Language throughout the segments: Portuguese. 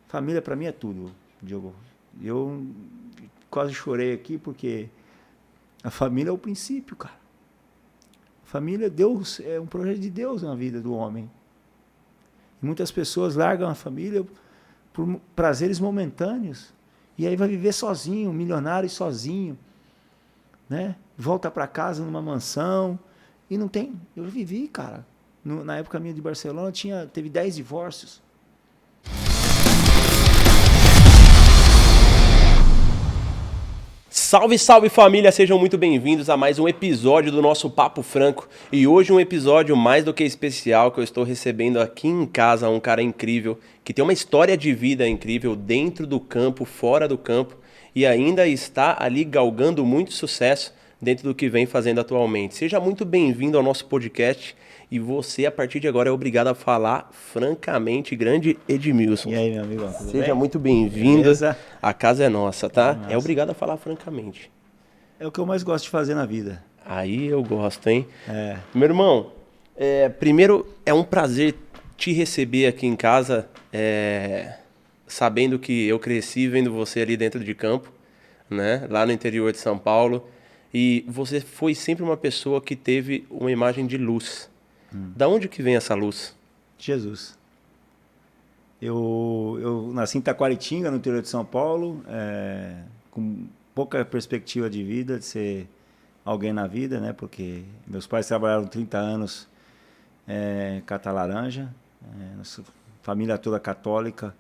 Família para mim é tudo, Diogo. Eu quase chorei aqui porque a família é o princípio, cara. A família, Deus, é um projeto de Deus na vida do homem. E muitas pessoas largam a família por prazeres momentâneos. E aí vai viver sozinho, milionário e sozinho, né? Volta para casa numa mansão e não tem. Eu vivi, cara. Na época minha de Barcelona teve 10 divórcios. Salve, salve família, sejam muito bem-vindos a mais um episódio do nosso Papo Franco. E hoje um episódio mais do que especial, que eu estou recebendo aqui em casa um cara incrível, que tem uma história de vida incrível dentro do campo, fora do campo, e ainda está ali galgando muito sucesso dentro do que vem fazendo atualmente. Seja muito bem-vindo ao nosso podcast. E você, a partir de agora, é obrigado a falar francamente, grande Edmilson. E aí, meu amigo? Seja muito bem-vindo. Beleza? A casa é nossa, tá? Nossa. É obrigado a falar francamente. É o que eu mais gosto de fazer na vida. Aí eu gosto, hein? É. Meu irmão, primeiro é um prazer te receber aqui em casa, sabendo que eu cresci vendo você ali dentro de campo, né? Lá no interior de São Paulo. E você foi sempre uma pessoa que teve uma imagem de luz. Da onde que vem essa luz? Jesus. Eu nasci em Taquaritinga, no interior de São Paulo, com pouca perspectiva de vida, de ser alguém na vida, né? Porque meus pais trabalharam 30 anos cata laranja, nossa família toda católica,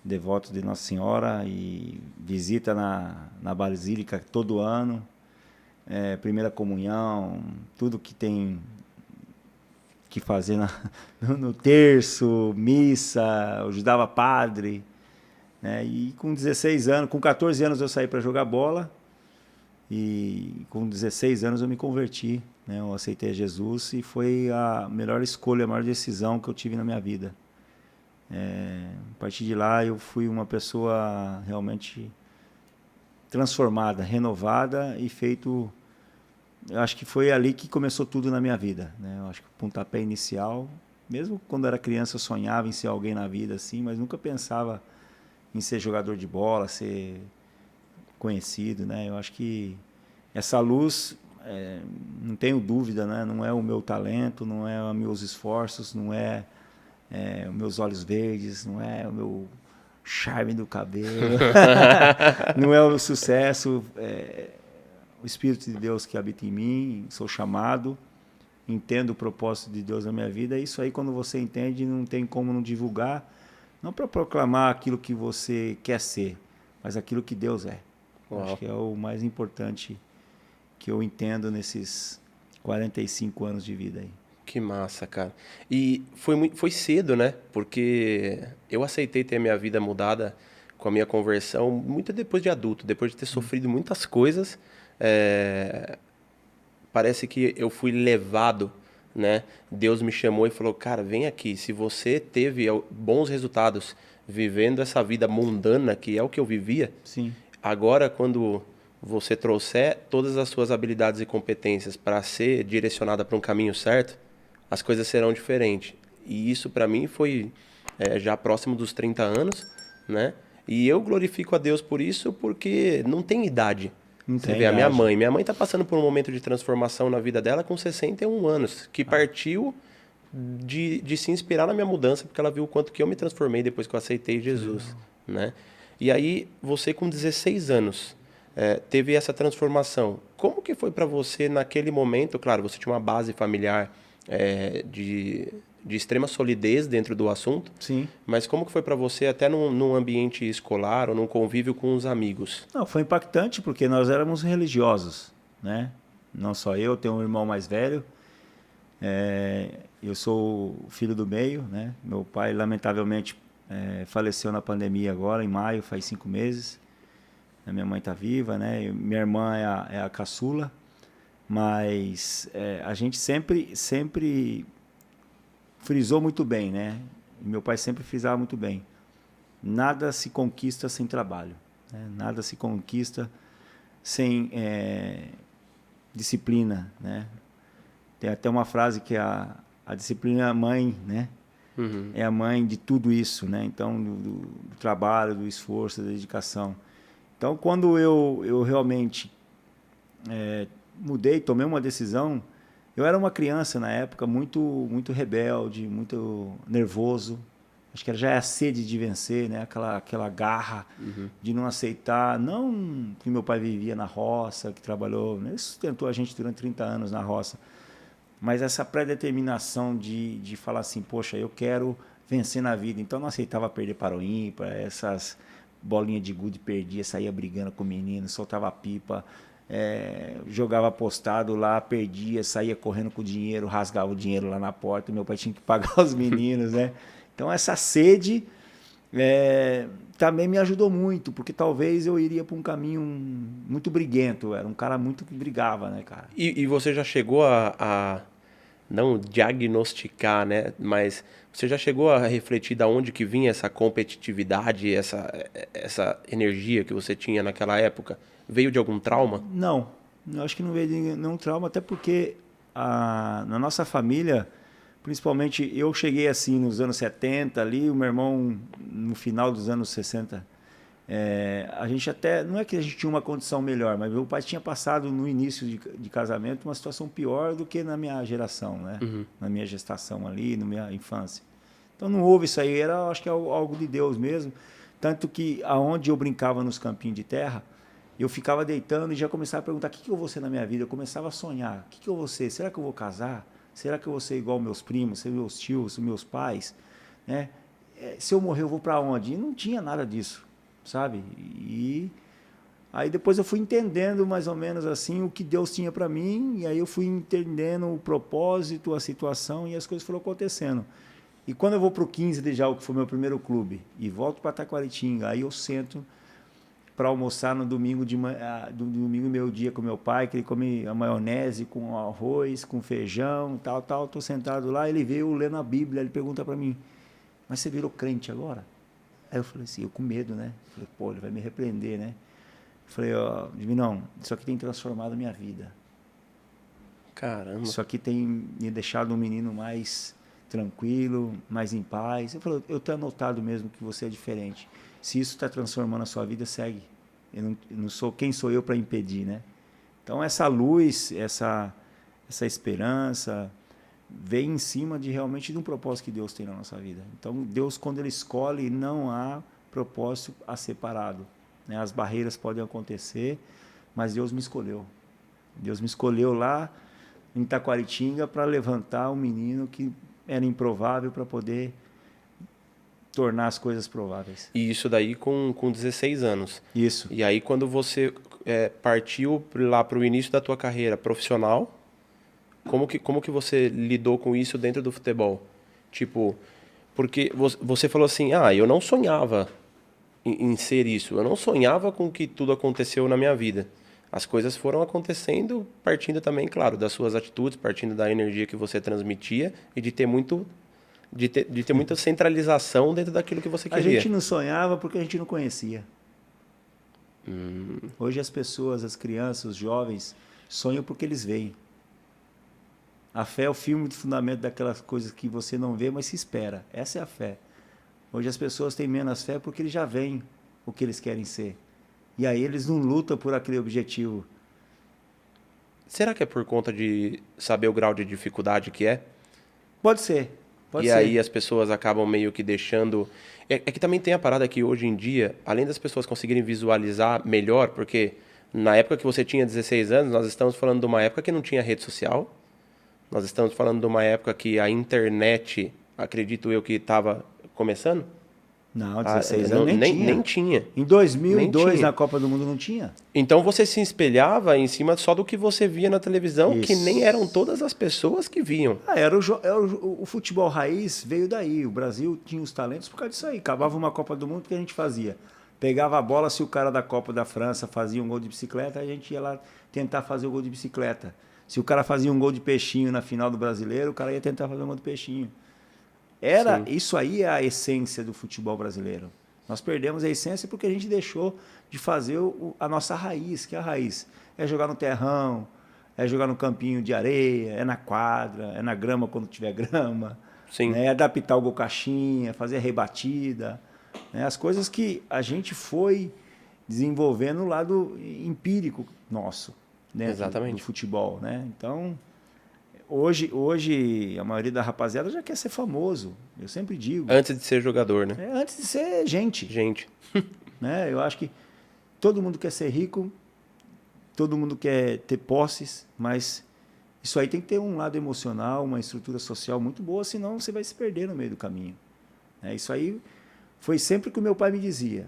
devoto de Nossa Senhora, e visita na Basílica todo ano, primeira comunhão, tudo que tem que fazer no terço, missa, eu ajudava padre, né? E com 16 anos, com 14 anos eu saí para jogar bola, e com 16 anos eu me converti, né? Eu aceitei Jesus e foi a melhor escolha, a maior decisão que eu tive na minha vida. A partir de lá eu fui uma pessoa realmente transformada, renovada e feito... Eu acho que foi ali que começou tudo na minha vida, né? Eu acho que o pontapé inicial, mesmo quando era criança eu sonhava em ser alguém na vida assim, mas nunca pensava em ser jogador de bola, ser conhecido, né? Eu acho que essa luz, não tenho dúvida, né? Não é o meu talento, não é os meus esforços, não é os meus olhos verdes, não é o meu charme do cabelo, não é o meu sucesso, o Espírito de Deus que habita em mim, sou chamado, entendo o propósito de Deus na minha vida. Isso aí, quando você entende, não tem como não divulgar, não para proclamar aquilo que você quer ser, mas aquilo que Deus é. Acho que é o mais importante que eu entendo nesses 45 anos de vida aí. Que massa, cara. E foi cedo, né? Porque eu aceitei ter a minha vida mudada com a minha conversão muito depois de adulto, depois de ter sofrido muitas coisas. Parece que eu fui levado, né? Deus me chamou e falou, cara, vem aqui. Se você teve bons resultados vivendo essa vida mundana, que é o que eu vivia, sim, agora quando você trouxer todas as suas habilidades e competências para ser direcionada para um caminho certo, as coisas serão diferentes. E isso para mim foi já próximo dos 30 anos, né? E eu glorifico a Deus por isso, porque não tem idade. Você vê a minha mãe está passando por um momento de transformação na vida dela com 61 anos, que partiu de se inspirar na minha mudança, porque ela viu o quanto que eu me transformei depois que eu aceitei Jesus, né? E aí, você com 16 anos, teve essa transformação. Como que foi para você naquele momento? Claro, você tinha uma base familiar de extrema solidez dentro do assunto. Sim. Mas como que foi para você até num ambiente escolar ou num convívio com os amigos? Não, foi impactante porque nós éramos religiosos, né? Não só eu, tenho um irmão mais velho. Eu sou o filho do meio, né? Meu pai, lamentavelmente, faleceu na pandemia agora, em maio, faz 5 meses. A minha mãe está viva, né? E minha irmã é a caçula. Mas a gente sempre frisou muito bem, né? Meu pai sempre frisava muito bem. Nada se conquista sem trabalho, né? Nada se conquista sem disciplina, né? Tem até uma frase que a disciplina é a mãe, né? é a mãe de tudo isso, né? Então, do trabalho, do esforço, da dedicação. Então, quando eu realmente mudei, tomei uma decisão, eu era uma criança na época muito rebelde, muito nervoso. Acho que já é a sede de vencer, né? Aquela garra de não aceitar. Não que meu pai vivia na roça, que trabalhou, ele sustentou a gente durante 30 anos na roça. Mas essa predeterminação de falar assim, poxa, eu quero vencer na vida. Então, não aceitava perder para o ímpar, essas bolinhas de gude perdia, saía brigando com o menino, soltava pipa, jogava apostado lá, perdia, saía correndo com o dinheiro, rasgava o dinheiro lá na porta, meu pai tinha que pagar os meninos, né? Então, essa sede também me ajudou muito, porque talvez eu iria para um caminho muito briguento. Eu era um cara muito que brigava, né, cara? E você já chegou a não diagnosticar, né? Mas você já chegou a refletir de onde que vinha essa competitividade, essa energia que você tinha naquela época? Veio de algum trauma? Não, eu acho que não veio de nenhum trauma, até porque na nossa família, principalmente eu cheguei assim nos anos 70 ali, o meu irmão no final dos anos 60. A gente até, não é que a gente tinha uma condição melhor, mas meu pai tinha passado no início de casamento uma situação pior do que na minha geração, né? Na minha gestação ali, na minha infância. Então não houve isso aí, acho que é algo de Deus mesmo. Tanto que aonde eu brincava nos campinhos de terra, eu ficava deitando e já começava a perguntar o que eu vou ser na minha vida. Eu começava a sonhar, o que eu vou ser? Será que eu vou casar? Será que eu vou ser igual meus primos, meus tios, meus pais? Né? Se eu morrer, eu vou para onde? E não tinha nada disso, sabe? E aí depois eu fui entendendo mais ou menos assim o que Deus tinha para mim, e aí eu fui entendendo o propósito, a situação, e as coisas foram acontecendo. E quando eu vou para o 15 de Jaú, que foi meu primeiro clube, e volto para Taquaritinga, aí eu sento para almoçar no domingo domingo meio-dia com meu pai, que ele come a maionese com arroz, com feijão, tal. Estou sentado lá, ele veio lendo a Bíblia, ele pergunta para mim, mas você virou crente agora? Aí eu falei assim, eu com medo, né? Falei, pô, ele vai me repreender, né? Eu falei, ó, Divinão, isso aqui tem transformado a minha vida. Caramba. Isso aqui tem me deixado um menino mais tranquilo, mais em paz. Eu falei, eu tenho anotado mesmo que você é diferente. Se isso está transformando a sua vida, segue. Eu não sou, quem sou eu para impedir, né? Então essa luz, essa esperança vem em cima realmente de um propósito que Deus tem na nossa vida. Então Deus, quando Ele escolhe, não há propósito a separado, né? As barreiras podem acontecer, mas Deus me escolheu. Deus me escolheu lá em Taquaritinga para levantar um menino que era improvável para poder tornar as coisas prováveis. E isso daí com 16 anos. Isso. E aí quando você partiu lá para o início da tua carreira profissional, como que você lidou com isso dentro do futebol? Tipo, porque você falou assim, eu não sonhava em ser isso. Eu não sonhava com que tudo aconteceu na minha vida. As coisas foram acontecendo partindo também, claro, das suas atitudes, partindo da energia que você transmitia e de ter muita centralização dentro daquilo que você queria. A gente não sonhava porque a gente não conhecia. Hoje as pessoas, as crianças, os jovens, sonham porque eles veem. A fé é o firme de fundamento daquelas coisas que você não vê, mas se espera. Essa é a fé. Hoje as pessoas têm menos fé porque eles já veem o que eles querem ser. E aí eles não lutam por aquele objetivo. Será que é por conta de saber o grau de dificuldade que é? Pode ser. Pode ser. Aí as pessoas acabam meio que deixando... É que também tem a parada que hoje em dia, além das pessoas conseguirem visualizar melhor, porque na época que você tinha 16 anos, nós estamos falando de uma época que não tinha rede social, nós estamos falando de uma época que a internet, acredito eu, que estava começando. Não, 16 anos nem tinha. Em 2002, na Copa do Mundo, não tinha. Então você se espelhava em cima só do que você via na televisão, isso. Que nem eram todas as pessoas que viam. O futebol raiz veio daí. O Brasil tinha os talentos por causa disso aí. Acabava uma Copa do Mundo, o que a gente fazia? Pegava a bola, se o cara da Copa da França fazia um gol de bicicleta, a gente ia lá tentar fazer o gol de bicicleta. Se o cara fazia um gol de peixinho na final do Brasileiro, o cara ia tentar fazer um gol de peixinho. Isso aí é a essência do futebol brasileiro. Nós perdemos a essência porque a gente deixou de fazer a nossa raiz, que é a raiz. É jogar no terrão, é jogar no campinho de areia, é na quadra, é na grama quando tiver grama. Sim. né? Adaptar o gol caixinha, fazer a rebatida, né? As coisas que a gente foi desenvolvendo no lado empírico nosso, dentro do Exatamente. futebol, né? Então, hoje a maioria da rapaziada já quer ser famoso. Eu sempre digo. Antes de ser jogador, né? Antes de ser gente, Gente. né? Eu acho que todo mundo quer ser rico, todo mundo quer ter posses, mas isso aí tem que ter um lado emocional, uma estrutura social muito boa, senão você vai se perder no meio do caminho. Isso aí foi sempre o que o meu pai me dizia.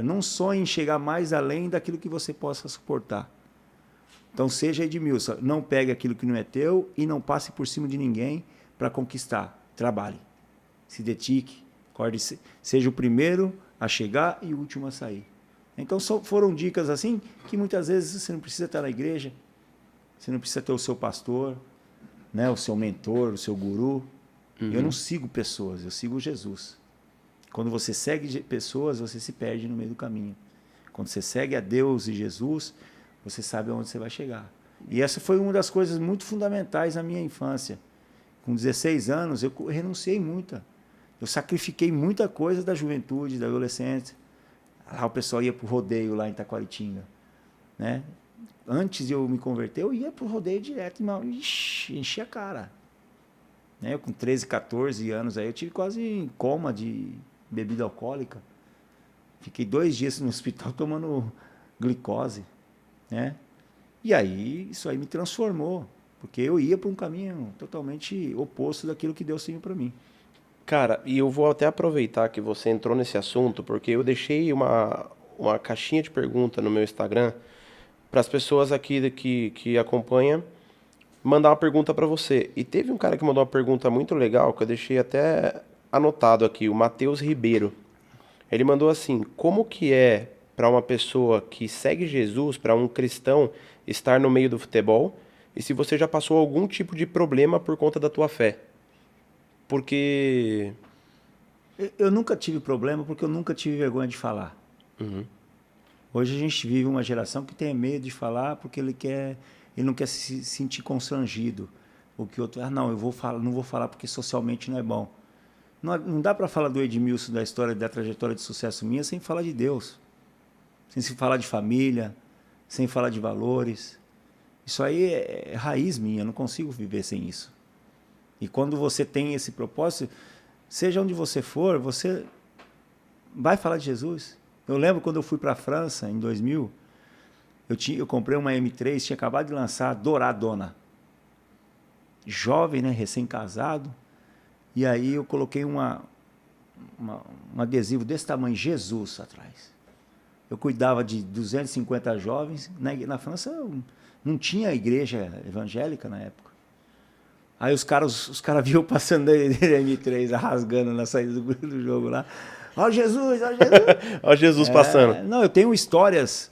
Não sonhe em chegar mais além daquilo que você possa suportar. Então seja Edmilson, não pegue aquilo que não é teu e não passe por cima de ninguém para conquistar. Trabalhe, se dedique, seja o primeiro a chegar e o último a sair. Então foram dicas assim que muitas vezes você não precisa estar na igreja, você não precisa ter o seu pastor, né, o seu mentor, o seu guru. Eu não sigo pessoas, eu sigo Jesus. Quando você segue pessoas, você se perde no meio do caminho. Quando você segue a Deus e Jesus, você sabe aonde você vai chegar. E essa foi uma das coisas muito fundamentais na minha infância. Com 16 anos, eu renunciei muita. Eu sacrifiquei muita coisa da juventude, da adolescência. Lá o pessoal ia para o rodeio lá em Taquaritinga, né? Antes de eu me converter, eu ia para o rodeio direto, enchia a cara. Né? Com 13, 14 anos, aí eu tive quase em coma de bebida alcoólica. Fiquei 2 dias no hospital tomando glicose, né? E aí, isso aí me transformou, porque eu ia para um caminho totalmente oposto daquilo que Deus tinha para mim. Cara, e eu vou até aproveitar que você entrou nesse assunto, porque eu deixei uma caixinha de pergunta no meu Instagram para as pessoas aqui que acompanham mandar uma pergunta para você. E teve um cara que mandou uma pergunta muito legal, que eu deixei até anotado aqui, o Matheus Ribeiro. Ele mandou assim: como que é para uma pessoa que segue Jesus, para um cristão, estar no meio do futebol? E se você já passou algum tipo de problema por conta da tua fé? Porque... Eu nunca tive problema porque eu nunca tive vergonha de falar. Hoje a gente vive uma geração que tem medo de falar porque ele não quer se sentir constrangido. O que outro, não, não vou falar porque socialmente não é bom. Não dá para falar do Edmilson, da história, da trajetória de sucesso minha, sem falar de Deus. Sem se falar de família, sem falar de valores. Isso aí é raiz minha, eu não consigo viver sem isso. E quando você tem esse propósito, seja onde você for, você vai falar de Jesus. Eu lembro quando eu fui para a França, em 2000, eu comprei uma M3, tinha acabado de lançar, douradona. Jovem, né, recém-casado. E aí eu coloquei um adesivo desse tamanho, Jesus, atrás. Eu cuidava de 250 jovens. Na França não tinha igreja evangélica na época. Aí os caras viam passando da M3, rasgando na saída do jogo lá. Ó Jesus, ó Jesus. Ó Jesus passando. Não, eu tenho histórias.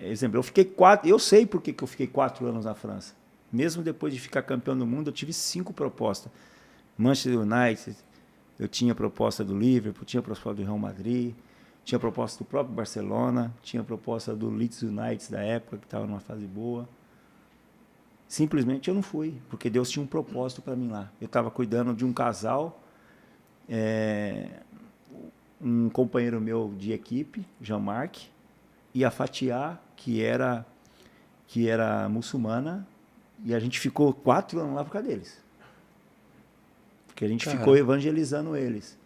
Exemplo, eu sei por que eu fiquei 4 anos na França. Mesmo depois de ficar campeão do mundo, eu tive 5 propostas. Manchester United, eu tinha proposta do Liverpool, tinha proposta do Real Madrid, tinha proposta do próprio Barcelona, tinha proposta do Leeds United da época, que estava numa fase boa. Simplesmente eu não fui, porque Deus tinha um propósito para mim lá. Eu estava cuidando de um casal, um companheiro meu de equipe, Jean-Marc, e a Fatiá, que era muçulmana, e a gente ficou 4 anos lá por causa deles. Porque a gente ficou evangelizando eles.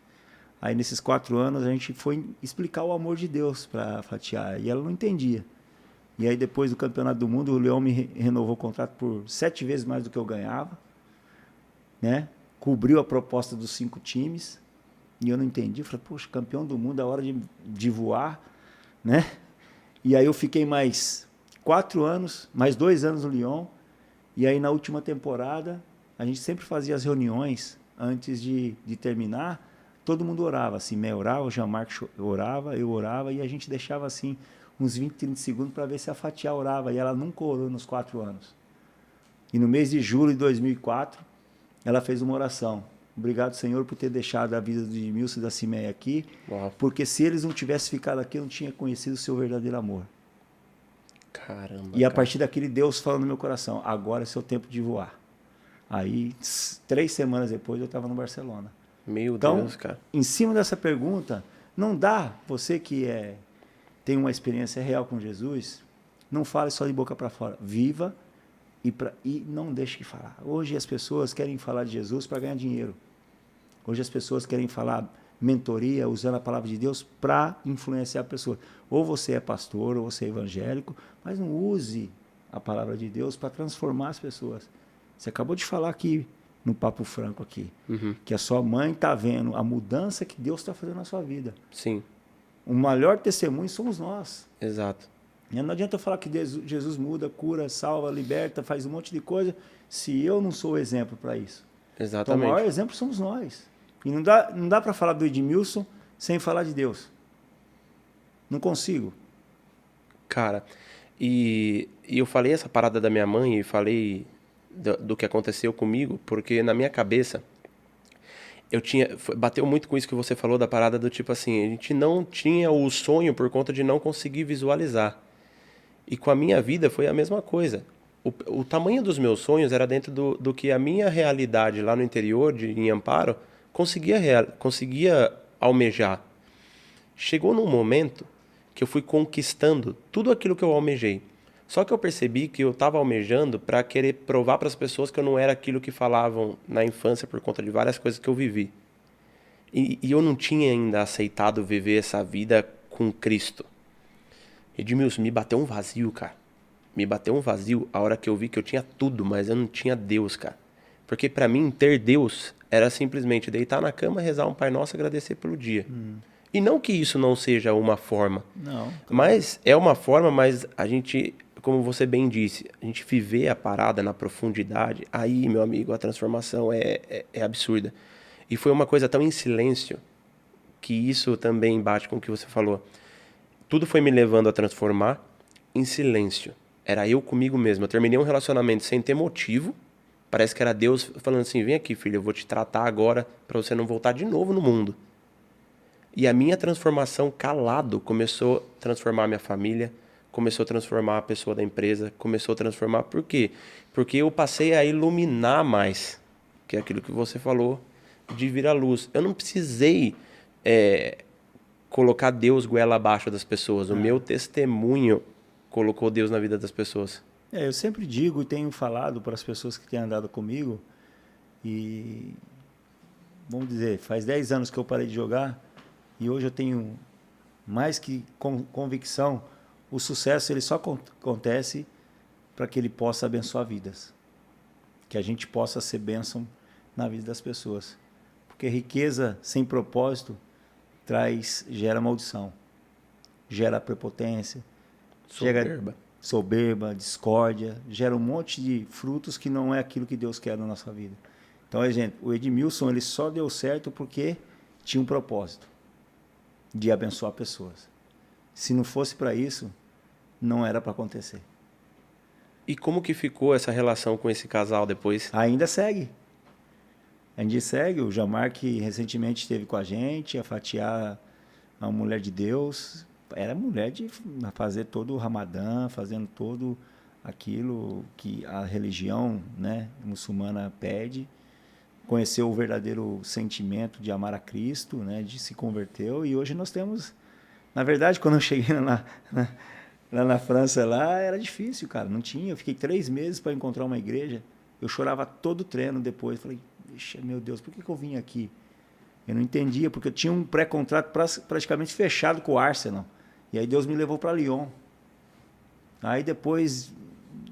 Aí, nesses 4 anos, a gente foi explicar o amor de Deus para a Fatiá, e ela não entendia. E aí, depois do Campeonato do Mundo, o Leão me renovou o contrato por 7 vezes mais do que eu ganhava, né? Cobriu a proposta dos 5 times, e eu não entendi. Eu falei, poxa, campeão do mundo, é hora de voar, né? E aí eu fiquei mais 4 anos, mais 2 anos no Lyon, e aí na última temporada, a gente sempre fazia as reuniões antes de terminar, todo mundo orava, assim, Simé orava, o Jean-Marc orava, eu orava, e a gente deixava assim uns 20, 30 segundos para ver se a Fatiá orava, e ela nunca orou nos 4 anos. E no mês de julho de 2004, ela fez uma oração. Obrigado, Senhor, por ter deixado a vida de Edmilson e da Simé aqui, porque se eles não tivessem ficado aqui, eu não tinha conhecido o seu verdadeiro amor. Caramba. E a partir daquele, Deus falou no meu coração, agora é seu tempo de voar. Aí, 3 semanas depois, eu estava no Barcelona. Meu Então, Deus, cara. em cima dessa pergunta, não dá, você que tem uma experiência real com Jesus, não fale só de boca para fora. Viva e não deixe de falar. Hoje as pessoas querem falar de Jesus para ganhar dinheiro. Hoje as pessoas querem falar mentoria, usando a palavra de Deus para influenciar a pessoa. Ou você é pastor, ou você é evangélico, mas não use a palavra de Deus para transformar as pessoas. Você acabou de falar aqui, no Papo Franco aqui, que a sua mãe está vendo a mudança que Deus está fazendo na sua vida. Sim. O maior testemunho somos nós. Exato. E não adianta eu falar que Jesus muda, cura, salva, liberta, faz um monte de coisa, se eu não sou o exemplo para isso. Exatamente. Então, o maior exemplo somos nós. E não dá para falar do Edmilson sem falar de Deus. Não consigo. Cara, e eu falei essa parada da minha mãe e falei do que aconteceu comigo, porque na minha cabeça bateu muito com isso que você falou da parada do tipo assim, a gente não tinha o sonho por conta de não conseguir visualizar. E com a minha vida foi a mesma coisa. O tamanho dos meus sonhos era dentro do que a minha realidade lá no interior, em Amparo, conseguia almejar. Chegou num momento que eu fui conquistando tudo aquilo que eu almejei. Só que eu percebi que eu estava almejando para querer provar para as pessoas que eu não era aquilo que falavam na infância por conta de várias coisas que eu vivi. E eu não tinha ainda aceitado viver essa vida com Cristo. Edmilson, me bateu um vazio, cara. Me bateu um vazio a hora que eu vi que eu tinha tudo, mas eu não tinha Deus, cara. Porque para mim, ter Deus era simplesmente deitar na cama, rezar um Pai Nosso e agradecer pelo dia. E não que isso não seja uma forma. Não. Mas é uma forma, mas a gente, como você bem disse, a gente viver a parada na profundidade, aí, meu amigo, a transformação é absurda. E foi uma coisa tão em silêncio que isso também bate com o que você falou. Tudo foi me levando a transformar em silêncio. Era eu comigo mesmo. Eu terminei um relacionamento sem ter motivo. Parece que era Deus falando assim, vem aqui, filho, eu vou te tratar agora para você não voltar de novo no mundo. E a minha transformação calado começou a transformar a minha família, começou a transformar a pessoa da empresa, começou a transformar... Por quê? Porque eu passei a iluminar mais, que é aquilo que você falou, de vir à luz. Eu não precisei colocar Deus goela abaixo das pessoas. O meu testemunho colocou Deus na vida das pessoas. Eu sempre digo e tenho falado para as pessoas que têm andado comigo, e vamos dizer, faz 10 anos que eu parei de jogar, e hoje eu tenho mais que convicção, o sucesso ele só acontece para que ele possa abençoar vidas. Que a gente possa ser bênção na vida das pessoas. Porque riqueza sem propósito gera maldição, gera prepotência, soberba, discórdia, gera um monte de frutos que não é aquilo que Deus quer na nossa vida. Então, gente, o Edmilson ele só deu certo porque tinha um propósito de abençoar pessoas. Se não fosse para isso, não era para acontecer. E como que ficou essa relação com esse casal depois? Ainda segue. A gente segue. O Jamar, que recentemente esteve com a gente, a Fatiá, a mulher de Deus, era mulher de fazer todo o Ramadã, fazendo todo aquilo que a religião, né, muçulmana pede. Conheceu o verdadeiro sentimento de amar a Cristo, né, de se converteu, e hoje nós temos... Na verdade, quando eu cheguei lá na França, lá era difícil, cara, não tinha. Eu fiquei 3 meses para encontrar uma igreja. Eu chorava todo treino depois. Falei, meu Deus, por que eu vim aqui? Eu não entendia, porque eu tinha um pré-contrato praticamente fechado com o Arsenal. E aí Deus me levou para Lyon. Aí depois,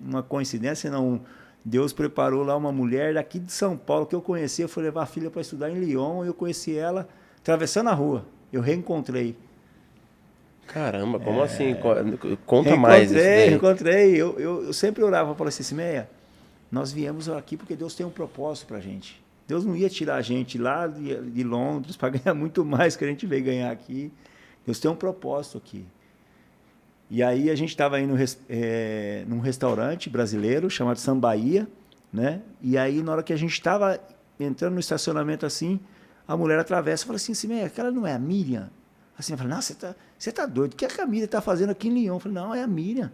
uma coincidência, não... Deus preparou lá uma mulher daqui de São Paulo que eu conheci. Eu fui levar a filha para estudar em Lyon e eu conheci ela atravessando a rua. Eu reencontrei. Caramba, como assim? Conta mais isso daí. Encontrei. Eu sempre orava para esse Simeia. Nós viemos aqui porque Deus tem um propósito para a gente. Deus não ia tirar a gente lá de Londres para ganhar muito mais que a gente veio ganhar aqui. Deus tem um propósito aqui. E aí a gente estava indo num restaurante brasileiro chamado Sambaia, né? E aí na hora que a gente estava entrando no estacionamento assim, a mulher atravessa e fala assim, Simeia, aquela não é a Miriam? Assim, eu falei, não, você tá doido, o que a Miriam está fazendo aqui em Lyon? Eu falei, não, é a Miriam.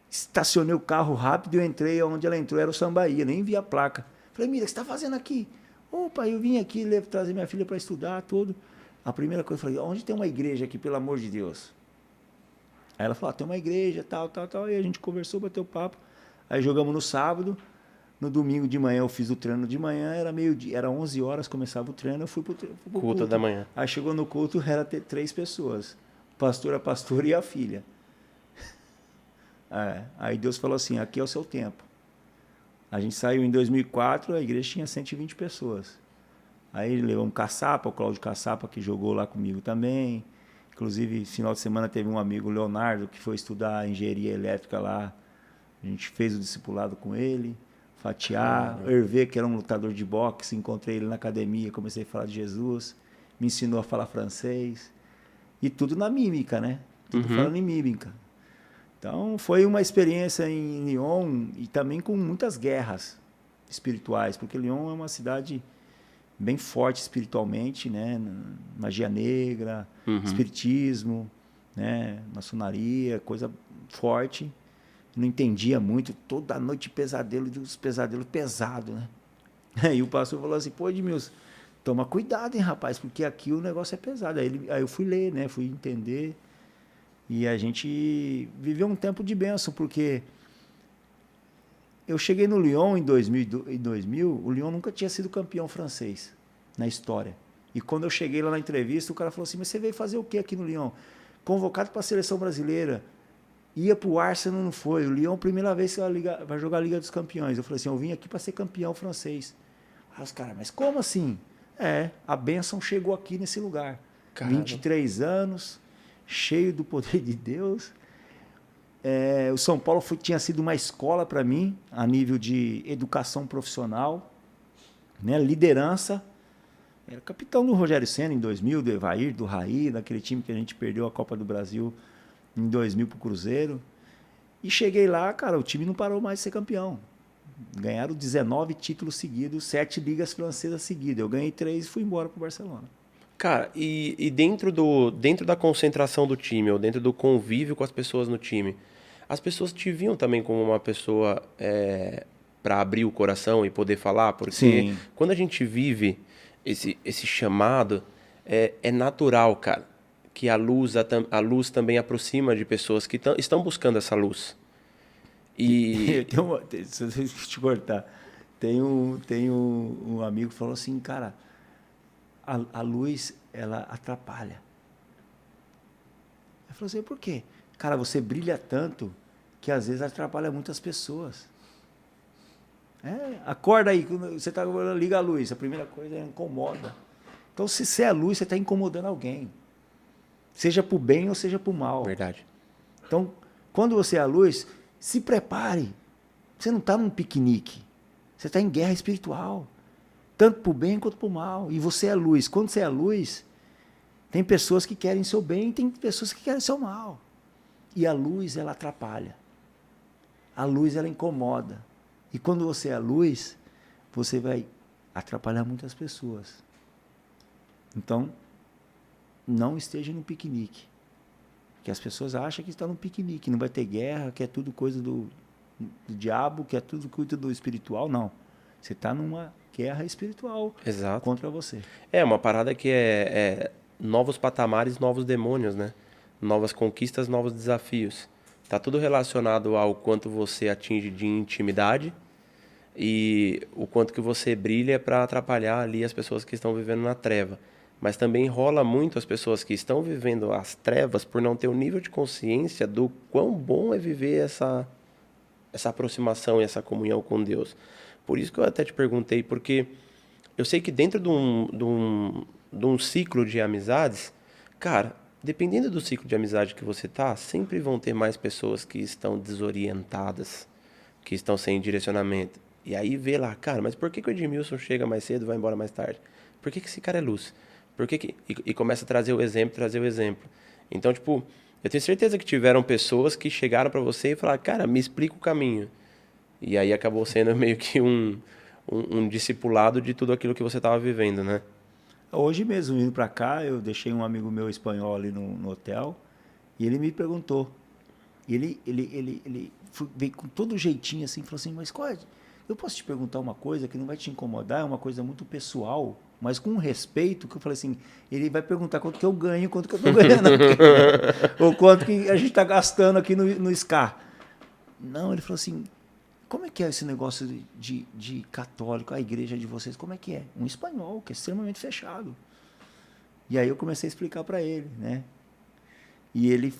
Estacionei o carro rápido, eu entrei, onde ela entrou era o Sambaia, nem vi a placa. Falei, Mira, o que você está fazendo aqui? Opa, eu vim aqui trazer minha filha para estudar, tudo. A primeira coisa, eu falei, onde tem uma igreja aqui, pelo amor de Deus? Aí ela falou, tem uma igreja, tal, tal, tal. E a gente conversou, bateu papo. Aí jogamos no sábado. No domingo de manhã eu fiz o treino de manhã, era meio-dia, era 11 horas, começava o treino, eu fui pro Culto da manhã. Aí chegou no culto, era ter 3 pessoas. Pastor, a pastora e a filha. Aí Deus falou assim, aqui é o seu tempo. A gente saiu em 2004, a igreja tinha 120 pessoas. Aí levamos Caçapa, o Cláudio Caçapa, que jogou lá comigo também. Inclusive, final de semana teve um amigo, Leonardo, que foi estudar engenharia elétrica lá. A gente fez o discipulado com ele. Fatiar, Hervé, que era um lutador de boxe, encontrei ele na academia, comecei a falar de Jesus, me ensinou a falar francês. E tudo na mímica, né? Tudo falando em mímica. Então, foi uma experiência em Lyon e também com muitas guerras espirituais, porque Lyon é uma cidade bem forte espiritualmente, né? Magia negra, espiritismo, né? Maçonaria, coisa forte. Não entendia muito, toda noite pesadelo, uns pesadelos pesados, né? Aí o pastor falou assim, pô, Edmilson, toma cuidado, hein, rapaz, porque aqui o negócio é pesado. Aí eu fui ler, né? Fui entender. E a gente viveu um tempo de bênção, porque eu cheguei no Lyon em 2000, o Lyon nunca tinha sido campeão francês na história. E quando eu cheguei lá na entrevista, o cara falou assim, mas você veio fazer o que aqui no Lyon? Convocado para a seleção brasileira. Ia para o Arsenal, não foi. O Lyon, primeira vez que vai jogar a Liga dos Campeões. Eu falei assim, eu vim aqui para ser campeão francês. Aí os caras, mas como assim? A bênção chegou aqui nesse lugar. Caramba. 23 anos, cheio do poder de Deus. O São Paulo tinha sido uma escola para mim, a nível de educação profissional, né? Liderança. Era capitão do Rogério Ceni em 2000, do Evair, do Raí, daquele time que a gente perdeu a Copa do Brasil em 2000 para o Cruzeiro. E cheguei lá, cara, o time não parou mais de ser campeão. Ganharam 19 títulos seguidos, 7 ligas francesas seguidas. Eu ganhei 3 e fui embora para o Barcelona. Cara, e dentro da concentração do time, ou dentro do convívio com as pessoas no time, as pessoas te viam também como uma pessoa para abrir o coração e poder falar? Porque Sim. Quando a gente vive esse chamado, é natural, cara, que a luz também aproxima de pessoas que estão buscando essa luz. E deixa eu te cortar. Tem um amigo que falou assim, cara, a luz, ela atrapalha. Eu falei assim, por quê? Cara, você brilha tanto que às vezes atrapalha muitas pessoas. Acorda aí, você liga a luz, a primeira coisa incomoda. Então, se você é luz, você está incomodando alguém. Seja para o bem ou seja para o mal. Verdade. Então, quando você é a luz, se prepare. Você não está num piquenique. Você está em guerra espiritual. Tanto para o bem quanto para o mal. E você é a luz. Quando você é a luz, tem pessoas que querem seu bem e tem pessoas que querem seu mal. E a luz, ela atrapalha. A luz, ela incomoda. E quando você é a luz, você vai atrapalhar muitas pessoas. Então, não esteja no piquenique. Porque as pessoas acham que está no piquenique, não vai ter guerra, que é tudo coisa do diabo, que é tudo coisa do espiritual. Não. Você está numa guerra espiritual. Exato. Contra você. É uma parada que é novos patamares, novos demônios, né? Novas conquistas, novos desafios. Tá tudo relacionado ao quanto você atinge de intimidade e o quanto que você brilha para atrapalhar ali as pessoas que estão vivendo na treva. Mas também rola muito as pessoas que estão vivendo as trevas por não ter o nível de consciência do quão bom é viver essa aproximação e essa comunhão com Deus. Por isso que eu até te perguntei, porque eu sei que dentro de um ciclo de amizades, cara, dependendo do ciclo de amizade que você tá, sempre vão ter mais pessoas que estão desorientadas, que estão sem direcionamento. E aí vê lá, cara, mas por que o Edmilson chega mais cedo e vai embora mais tarde? Por que esse cara é luz? E começa a trazer o exemplo. Então, tipo, eu tenho certeza que tiveram pessoas que chegaram para você e falaram, cara, me explica o caminho. E aí acabou sendo meio que um discipulado de tudo aquilo que você estava vivendo, né? Hoje mesmo, indo para cá, eu deixei um amigo meu espanhol ali no hotel e ele me perguntou. E ele veio com todo jeitinho assim, falou assim, mas qual é? eu posso te perguntar uma coisa que não vai te incomodar, é uma coisa muito pessoal, mas com respeito, que eu falei assim, ele vai perguntar quanto que eu ganho, quanto que eu estou ganhando aqui, ou quanto que a gente está gastando aqui no SCAR. Não, ele falou assim, como é que é esse negócio de católico, a igreja de vocês, como é que é? Um espanhol, que é extremamente fechado. E aí eu comecei a explicar para ele, né? E ele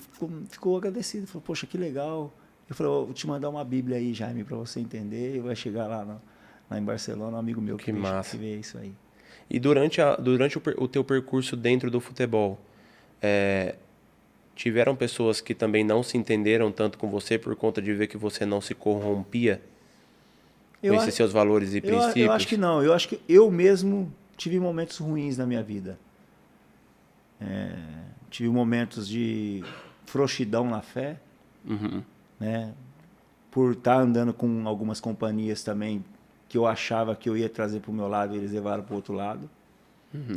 ficou agradecido, falou, poxa, que legal. Eu falei, vou te mandar uma Bíblia aí, Jaime, para você entender, e vai chegar lá em Barcelona, um amigo meu que vê isso aí. E durante o teu percurso dentro do futebol, tiveram pessoas que também não se entenderam tanto com você por conta de ver que você não se corrompia com esses seus valores e princípios? Eu acho que não. Eu acho que eu mesmo tive momentos ruins na minha vida. Tive momentos de frouxidão na fé, né? Por estar andando com algumas companhias também que eu achava que eu ia trazer para o meu lado e eles levaram para o outro lado.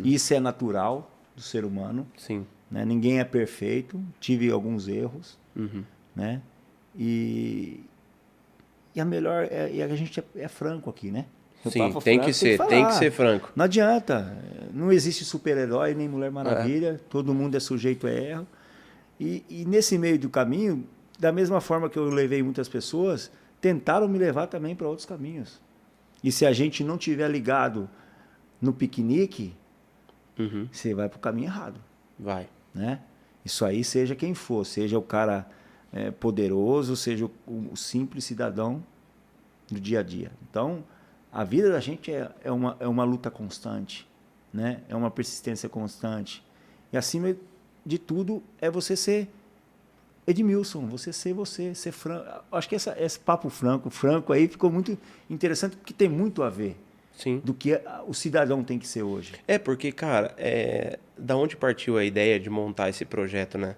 Isso é natural do ser humano. Sim. Né? Ninguém é perfeito, tive alguns erros, né? E a melhor é a gente é franco aqui, né? Sim, tem que ser franco. Não adianta, não existe super-herói nem Mulher Maravilha, todo mundo é sujeito a erro. E nesse meio do caminho, da mesma forma que eu levei muitas pessoas, tentaram me levar também para outros caminhos. E se a gente não tiver ligado no piquenique, você vai para o caminho errado. Vai. Né? Isso aí, seja quem for, seja o cara poderoso, seja o simples cidadão do dia a dia. Então, a vida da gente é uma luta constante, né? É uma persistência constante. E, acima de tudo, é você ser Edmilson, você, ser franco. Acho que esse papo franco aí ficou muito interessante, porque tem muito a ver. Sim. Do que o cidadão tem que ser hoje. Porque, cara, da onde partiu a ideia de montar esse projeto, né?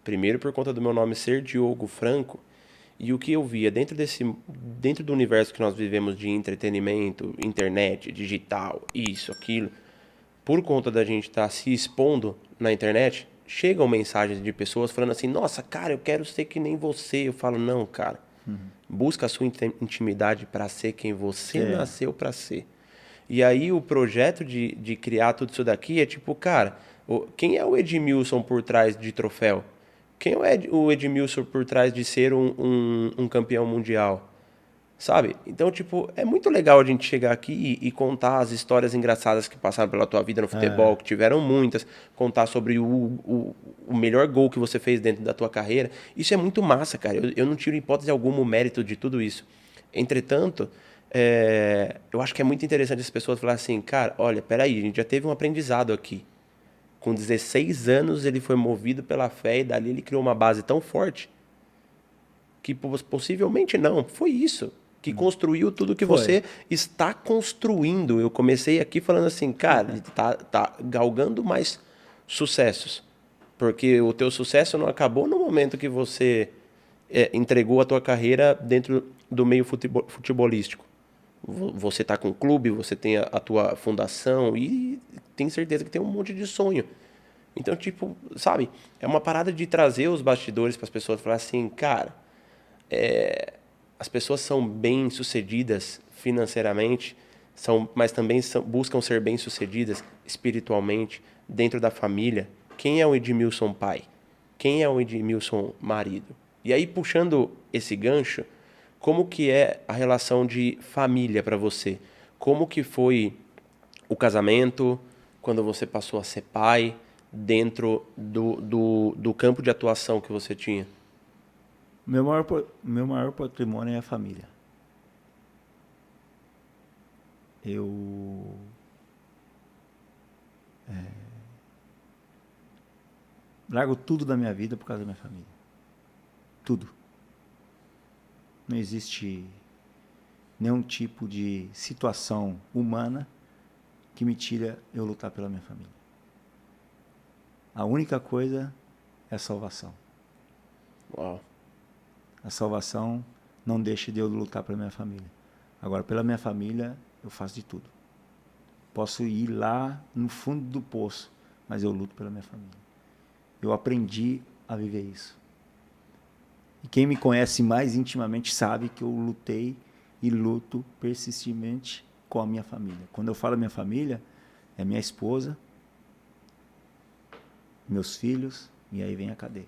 Primeiro por conta do meu nome ser Diogo Franco, e o que eu via dentro do universo que nós vivemos de entretenimento, internet, digital, isso, aquilo, por conta da gente estar se expondo na internet, chegam mensagens de pessoas falando assim, nossa, cara, eu quero ser que nem você. Eu falo, não, cara, busca a sua intimidade para ser quem você nasceu para ser. E aí o projeto de criar tudo isso daqui é tipo, cara, quem é o Edmilson por trás de troféu? Quem é o Edmilson por trás de ser um campeão mundial? Sabe? Então, tipo, é muito legal a gente chegar aqui e contar as histórias engraçadas que passaram pela tua vida no futebol, que tiveram muitas, contar sobre o melhor gol que você fez dentro da tua carreira. Isso é muito massa, cara. Eu não tiro hipótese alguma o mérito de tudo isso. Entretanto, eu acho que é muito interessante as pessoas falarem assim, cara, olha, peraí, a gente já teve um aprendizado aqui. Com 16 anos ele foi movido pela fé e dali ele criou uma base tão forte que possivelmente não, foi isso que construiu tudo que você está construindo. Eu comecei aqui falando assim, cara, ele tá galgando mais sucessos, porque o teu sucesso não acabou no momento que você entregou a tua carreira dentro do meio futebolístico. Você está com um clube, você tem a tua fundação e tem certeza que tem um monte de sonho. Então, tipo, sabe? É uma parada de trazer os bastidores para as pessoas falar assim, cara, as pessoas são bem-sucedidas financeiramente, mas também buscam ser bem-sucedidas espiritualmente, dentro da família. Quem é o Edmilson pai? Quem é o Edmilson marido? E aí, puxando esse gancho, como que é a relação de família para você? Como que foi o casamento, quando você passou a ser pai, dentro do campo de atuação que você tinha? Meu maior patrimônio é a família. Eu largo tudo da minha vida por causa da minha família. Tudo. Não existe nenhum tipo de situação humana que me tire eu lutar pela minha família. A única coisa é a salvação. Uau. A salvação não deixa de eu lutar pela minha família. Agora, pela minha família, eu faço de tudo. Posso ir lá no fundo do poço, mas eu luto pela minha família. Eu aprendi a viver isso. E quem me conhece mais intimamente sabe que eu lutei e luto persistentemente com a minha família. Quando eu falo minha família, é minha esposa, meus filhos, e aí vem a cadeia.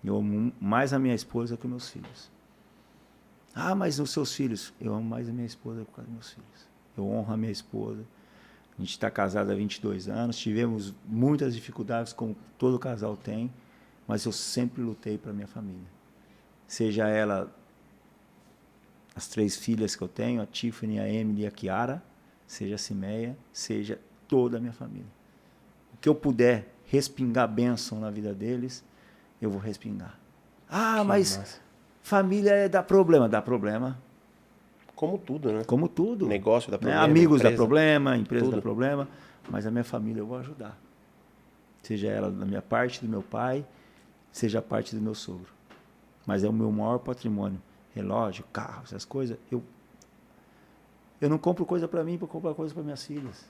Eu amo mais a minha esposa que os meus filhos. Ah, mas os seus filhos? Eu amo mais a minha esposa por causa dos meus filhos. Eu honro a minha esposa. A gente está casado há 22 anos, tivemos muitas dificuldades, como todo casal tem, mas eu sempre lutei para minha família. Seja ela, as 3 filhas que eu tenho, a Tiffany, a Emily e a Kiara, seja a Cimeia, seja toda a minha família. O que eu puder respingar bênção na vida deles, eu vou respingar. Ah, que mas massa. Família dá problema. Dá problema. Como tudo, né? Como tudo. Negócio dá problema. Né? Amigos dá problema, empresa dá problema, mas a minha família eu vou ajudar. Seja ela da minha parte, do meu pai, seja a parte do meu sogro. Mas é o meu maior patrimônio. Relógio, carro, essas coisas. Eu não compro coisa para mim para comprar coisa para minhas filhas.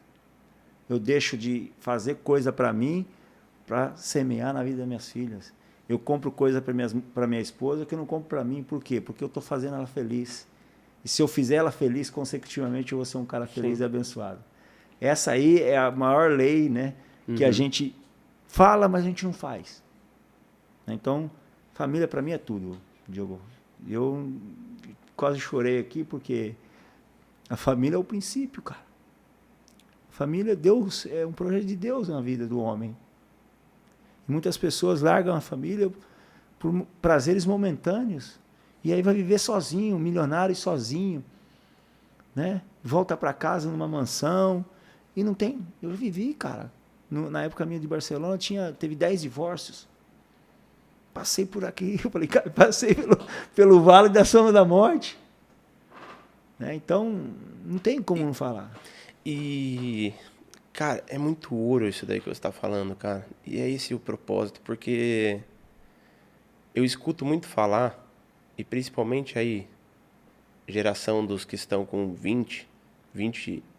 Eu deixo de fazer coisa para mim para semear na vida das minhas filhas. Eu compro coisa para minha esposa que eu não compro para mim. Por quê? Porque eu estou fazendo ela feliz. E se eu fizer ela feliz, consecutivamente, eu vou ser um cara feliz e abençoado. Essa aí é a maior lei, né? Que a gente fala, mas a gente não faz. Então, família para mim é tudo, Diogo. Eu quase chorei aqui porque a família é o princípio, cara. A família, Deus, é um projeto de Deus na vida do homem. E muitas pessoas largam a família por prazeres momentâneos. E aí vai viver sozinho, milionário e sozinho, né? Volta para casa numa mansão e não tem... Eu vivi, cara. Na época minha de Barcelona, teve 10 divórcios. Passei por aqui, eu falei, cara, passei pelo vale da sombra da morte. Né? Então, não tem como não falar. E, cara, é muito ouro isso daí que você está falando, cara. E é esse o propósito, porque eu escuto muito falar, e principalmente aí, geração dos que estão com 20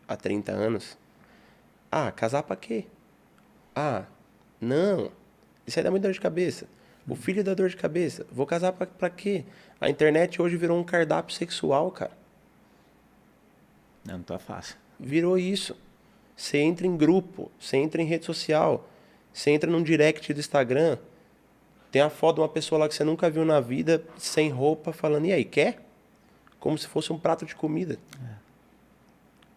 a 30 anos. Ah, casar pra quê? Ah, não, isso aí dá muita dor de cabeça. O filho dá dor de cabeça. Vou casar pra quê? A internet hoje virou um cardápio sexual, cara. Não tá fácil. Virou isso. Você entra em grupo, você entra em rede social, você entra num direct do Instagram, tem a foto de uma pessoa lá que você nunca viu na vida, sem roupa, falando, e aí, quer? Como se fosse um prato de comida.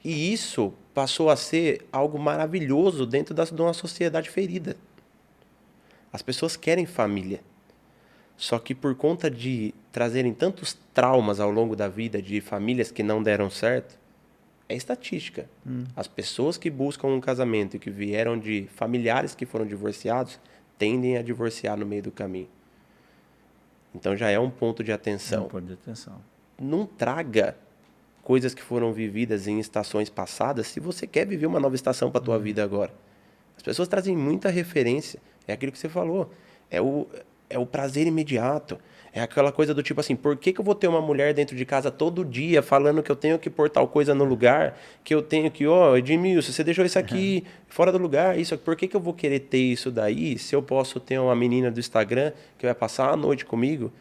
E isso passou a ser algo maravilhoso dentro de uma sociedade ferida. As pessoas querem família. Só que por conta de trazerem tantos traumas ao longo da vida de famílias que não deram certo, é estatística. As pessoas que buscam um casamento e que vieram de familiares que foram divorciados tendem a divorciar no meio do caminho. Então já é um ponto de atenção. Um ponto de atenção. Não traga coisas que foram vividas em estações passadas se você quer viver uma nova estação para a tua vida agora. As pessoas trazem muita referência. É aquilo que você falou. É o prazer imediato. É aquela coisa do tipo assim, por que eu vou ter uma mulher dentro de casa todo dia falando que eu tenho que pôr tal coisa no lugar, que eu tenho que, Edmilson, você deixou isso aqui fora do lugar, isso, por que eu vou querer ter isso daí se eu posso ter uma menina do Instagram que vai passar a noite comigo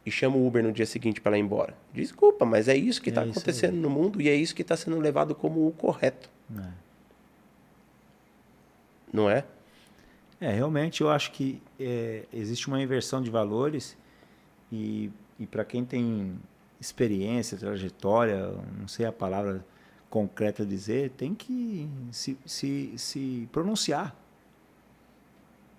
e chama o Uber no dia seguinte para ela ir embora? Desculpa, mas é isso que está acontecendo no mundo e é isso que está sendo levado como o correto. Não é? Realmente eu acho que existe uma inversão de valores e para quem tem experiência, trajetória, não sei a palavra concreta a dizer, tem que se pronunciar.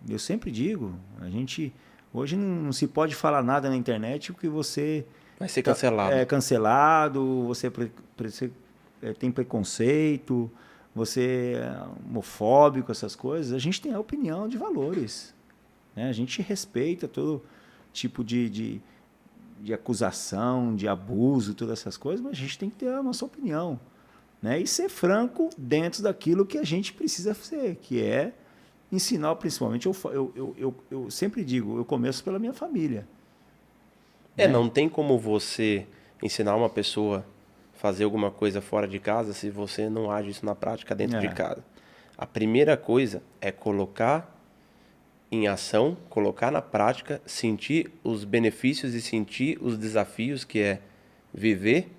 Eu sempre digo, a gente hoje não se pode falar nada na internet porque você vai ser cancelado. É cancelado, você tem preconceito, você é homofóbico, essas coisas. A gente tem a opinião de valores, né? A gente respeita todo tipo de acusação, de abuso, todas essas coisas, mas a gente tem que ter a nossa opinião, né? E ser franco dentro daquilo que a gente precisa ser, que é ensinar, principalmente, eu sempre digo, eu começo pela minha família. Né? Não tem como você ensinar uma pessoa fazer alguma coisa fora de casa se você não age isso na prática dentro de casa. A primeira coisa é colocar em ação, colocar na prática, sentir os benefícios e sentir os desafios que é viver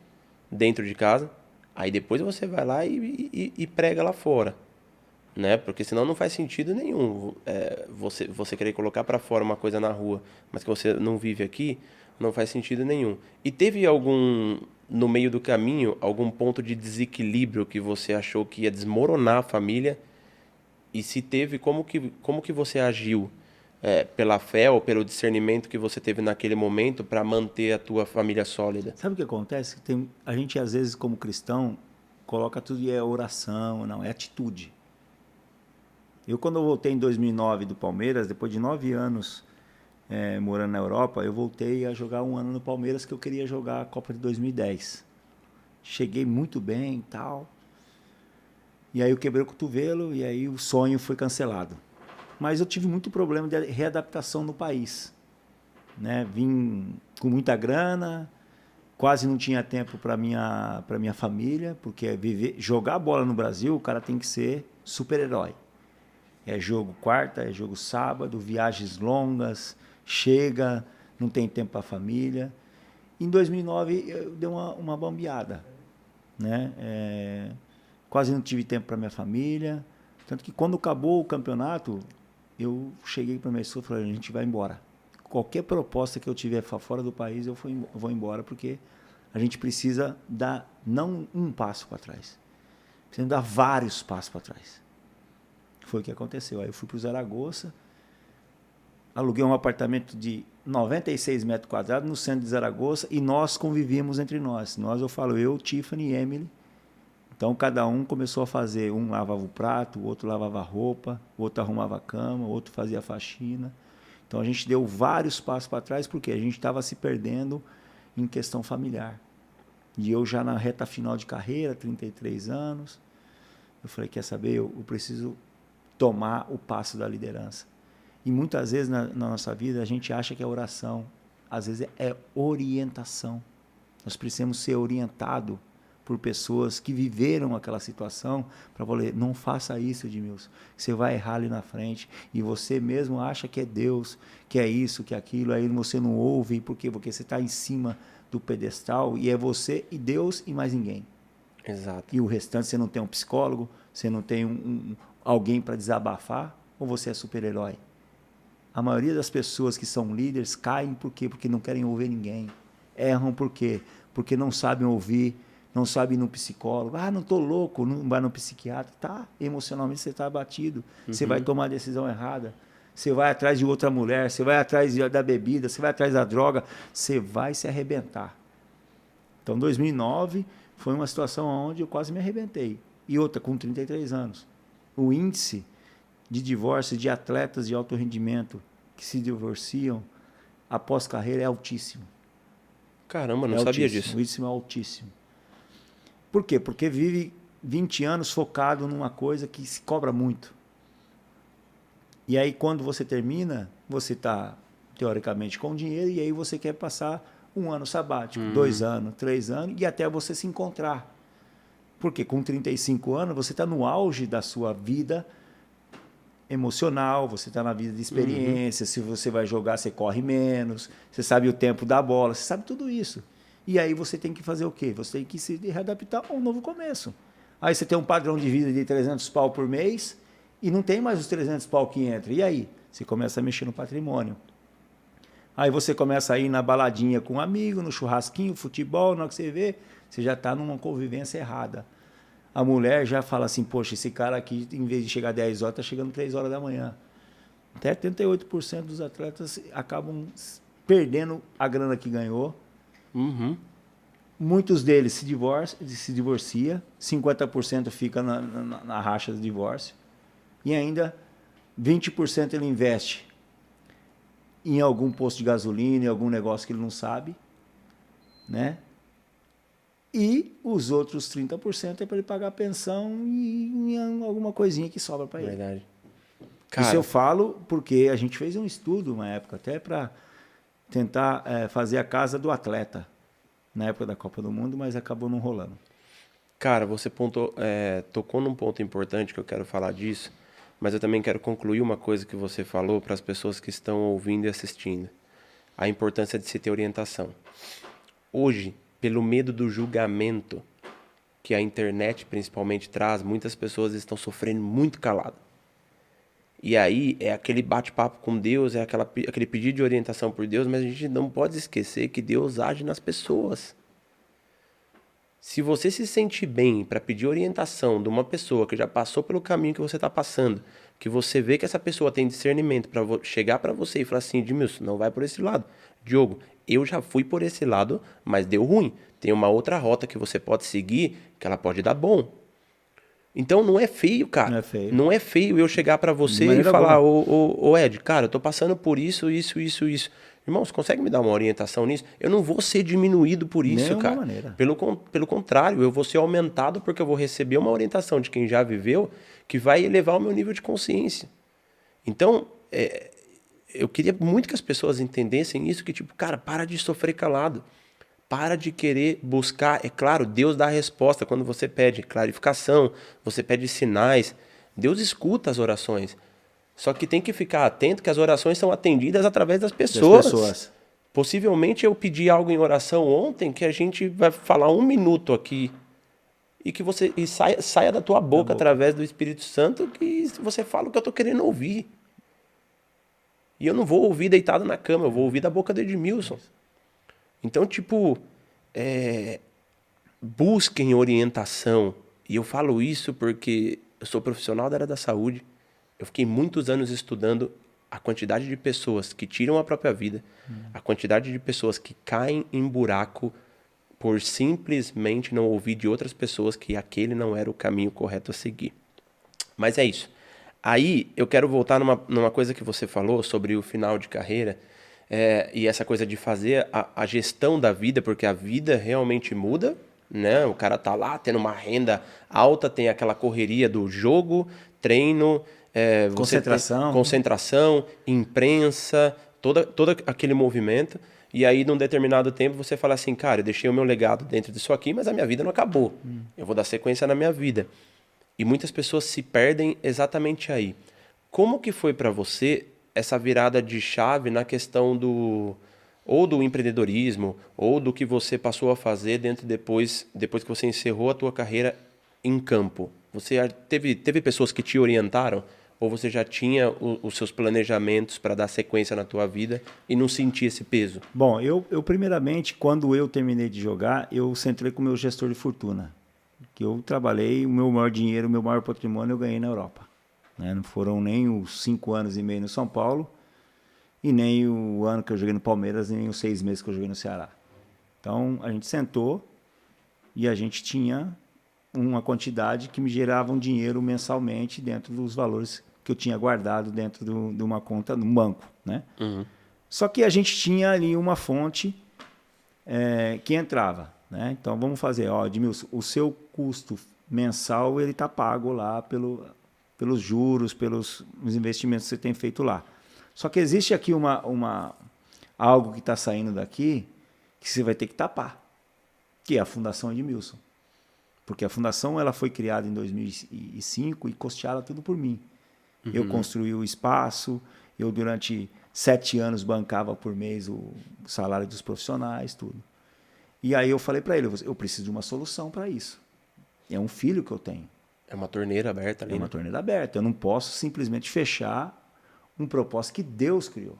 dentro de casa, aí depois você vai lá e prega lá fora, né? Porque senão não faz sentido nenhum você querer colocar para fora uma coisa na rua, mas que você não vive aqui, não faz sentido nenhum. E teve no meio do caminho, algum ponto de desequilíbrio que você achou que ia desmoronar a família? E se teve, como que você agiu? Pela fé ou pelo discernimento que você teve naquele momento para manter a tua família sólida? Sabe o que acontece? A gente, às vezes, como cristão, coloca tudo e é oração, não, é atitude. Eu, quando eu voltei em 2009 do Palmeiras, depois de 9 anos morando na Europa, eu voltei a jogar um ano no Palmeiras, que eu queria jogar a Copa de 2010. Cheguei muito bem e tal. E aí eu quebrei o cotovelo e aí o sonho foi cancelado. Mas eu tive muito problema de readaptação no país. Né? Vim com muita grana, quase não tinha tempo para minha família, porque jogar bola no Brasil, o cara tem que ser super-herói. É jogo quarta, é jogo sábado, viagens longas, chega, não tem tempo para a família. Em 2009 eu dei uma bambeada, né? Quase não tive tempo para minha família, tanto que quando acabou o campeonato, eu cheguei para minha esposa e falei, a gente vai embora. Qualquer proposta que eu tiver fora do país, eu vou embora, porque a gente precisa dar não um passo para trás, precisa dar vários passos para trás. Foi o que aconteceu. Aí eu fui para o Zaragoza, aluguei um apartamento de 96 metros quadrados no centro de Zaragoza e nós convivíamos entre nós. Eu falo, eu, Tiffany e Emily. Então, cada um começou a fazer. Um lavava o prato, o outro lavava a roupa, o outro arrumava a cama, o outro fazia a faxina. Então, a gente deu vários passos para trás, porque a gente estava se perdendo em questão familiar. E eu já na reta final de carreira, 33 anos, eu falei, quer saber, eu preciso tomar o passo da liderança. E muitas vezes na nossa vida a gente acha que é oração, às vezes é orientação. Nós precisamos ser orientados por pessoas que viveram aquela situação para falar, não faça isso, Edmilson, você vai errar ali na frente e você mesmo acha que é Deus, que é isso, que é aquilo, aí você não ouve, porque você está em cima do pedestal e é você e Deus e mais ninguém. Exato. E o restante você não tem um psicólogo, você não tem alguém para desabafar, ou você é super-herói? A maioria das pessoas que são líderes caem por quê? Porque não querem ouvir ninguém. Erram por quê? Porque não sabem ouvir, não sabem ir no psicólogo. Ah, não estou louco, não vai no psiquiatra. Tá, emocionalmente você está abatido. Você vai tomar a decisão errada. Você vai atrás de outra mulher, você vai atrás da bebida, você vai atrás da droga, você vai se arrebentar. Então, 2009 foi uma situação onde eu quase me arrebentei. E outra, com 33 anos. O índice de divórcio de atletas de alto rendimento que se divorciam após carreira é altíssimo. Caramba, não sabia disso. O índice é altíssimo. Por quê? Porque vive 20 anos focado numa coisa que se cobra muito. E aí, quando você termina, você está, teoricamente, com dinheiro, e aí você quer passar um ano sabático, 2 anos, 3 anos, e até você se encontrar. Porque com 35 anos, você está no auge da sua vida emocional, você está na vida de experiência, se você vai jogar, você corre menos, você sabe o tempo da bola, você sabe tudo isso. E aí você tem que fazer o quê? Você tem que se readaptar a um novo começo. Aí você tem um padrão de vida de 300 pau por mês e não tem mais os 300 pau que entram. E aí? Você começa a mexer no patrimônio. Aí você começa a ir na baladinha com um amigo, no churrasquinho, futebol, na hora que você vê, você já está numa convivência errada. A mulher já fala assim, poxa, esse cara aqui, em vez de chegar 10 horas, está chegando 3 horas da manhã. Até 38% dos atletas acabam perdendo a grana que ganhou. Muitos deles se divorcia, 50% fica na racha do divórcio, e ainda 20% ele investe em algum posto de gasolina, em algum negócio que ele não sabe, né? E os outros 30% é para ele pagar a pensão e alguma coisinha que sobra para ele. Verdade. Cara, isso eu falo porque a gente fez um estudo uma época até para tentar fazer a casa do atleta na época da Copa do Mundo, mas acabou não rolando. Cara, você tocou num ponto importante que eu quero falar disso, mas eu também quero concluir uma coisa que você falou para as pessoas que estão ouvindo e assistindo. A importância de se ter orientação. Hoje, pelo medo do julgamento que a internet principalmente traz, muitas pessoas estão sofrendo muito calado. E aí é aquele bate-papo com Deus, é aquele pedido de orientação por Deus, mas a gente não pode esquecer que Deus age nas pessoas. Se você se sentir bem para pedir orientação de uma pessoa que já passou pelo caminho que você está passando, que você vê que essa pessoa tem discernimento para chegar para você e falar assim, Edmilson, não vai por esse lado. Diogo, eu já fui por esse lado, mas deu ruim. Tem uma outra rota que você pode seguir, que ela pode dar bom. Então não é feio, cara. Não é feio. Não é feio eu chegar para você e falar, ô Ed, cara, eu tô passando por isso. Irmão, você consegue me dar uma orientação nisso? Eu não vou ser diminuído por isso, Nenhuma cara. maneira. Pelo contrário, eu vou ser aumentado porque eu vou receber uma orientação de quem já viveu que vai elevar o meu nível de consciência. Então, eu queria muito que as pessoas entendessem isso, que tipo, cara, para de sofrer calado. Para de querer buscar. É claro, Deus dá a resposta quando você pede clarificação, você pede sinais. Deus escuta as orações. Só que tem que ficar atento que as orações são atendidas através das pessoas. Possivelmente eu pedi algo em oração ontem que a gente vai falar 1 minuto aqui e que você saia da tua boca através do Espírito Santo que você fala o que eu estou querendo ouvir. E eu não vou ouvir deitado na cama, eu vou ouvir da boca do Edmilson. Então, tipo, busquem orientação. E eu falo isso porque eu sou profissional da área da saúde. Eu fiquei muitos anos estudando a quantidade de pessoas que tiram a própria vida, a quantidade de pessoas que caem em buraco por simplesmente não ouvir de outras pessoas que aquele não era o caminho correto a seguir. Mas é isso. Aí eu quero voltar numa coisa que você falou sobre o final de carreira. E essa coisa de fazer a gestão da vida, porque a vida realmente muda, né? O cara tá lá tendo uma alta, tem aquela correria do jogo, treino, concentração, imprensa, todo aquele movimento. E aí, num determinado tempo, você fala assim, cara, eu deixei o meu legado dentro disso aqui, mas a minha vida não acabou. Eu vou dar sequência na minha vida. E muitas pessoas se perdem exatamente aí. Como que foi para você essa virada de chave na questão do empreendedorismo, ou do que você passou a fazer depois que você encerrou a tua carreira em campo? Você teve pessoas que te orientaram? Ou você já tinha os seus planejamentos para dar sequência na tua vida e não sentia esse peso? Bom, eu primeiramente, quando eu terminei de jogar, eu centrei com o meu gestor de fortuna. Que eu trabalhei, o meu maior dinheiro, o meu maior patrimônio eu ganhei na Europa. Não foram nem os 5 anos e meio no São Paulo, e nem o ano que eu joguei no Palmeiras, nem os 6 meses que eu joguei no Ceará. Então, a gente sentou e a gente tinha uma quantidade que me gerava um dinheiro mensalmente dentro dos valores que eu tinha guardado dentro de uma conta no banco. Né? Uhum. Só que a gente tinha ali uma fonte que entrava. Né? Então, vamos fazer, Edmilson, o seu custo mensal ele está pago lá pelos juros, pelos investimentos que você tem feito lá. Só que existe aqui algo que está saindo daqui que você vai ter que tapar, que é a Fundação Edmilson. Porque a Fundação ela foi criada em 2005 e custeada tudo por mim. Uhum. Eu construí o espaço, eu durante 7 anos bancava por mês o salário dos profissionais, tudo. E aí eu falei para ele, eu preciso de uma solução para isso. É um filho que eu tenho. É uma torneira aberta ali. É uma torneira aberta. Eu não posso simplesmente fechar um propósito que Deus criou.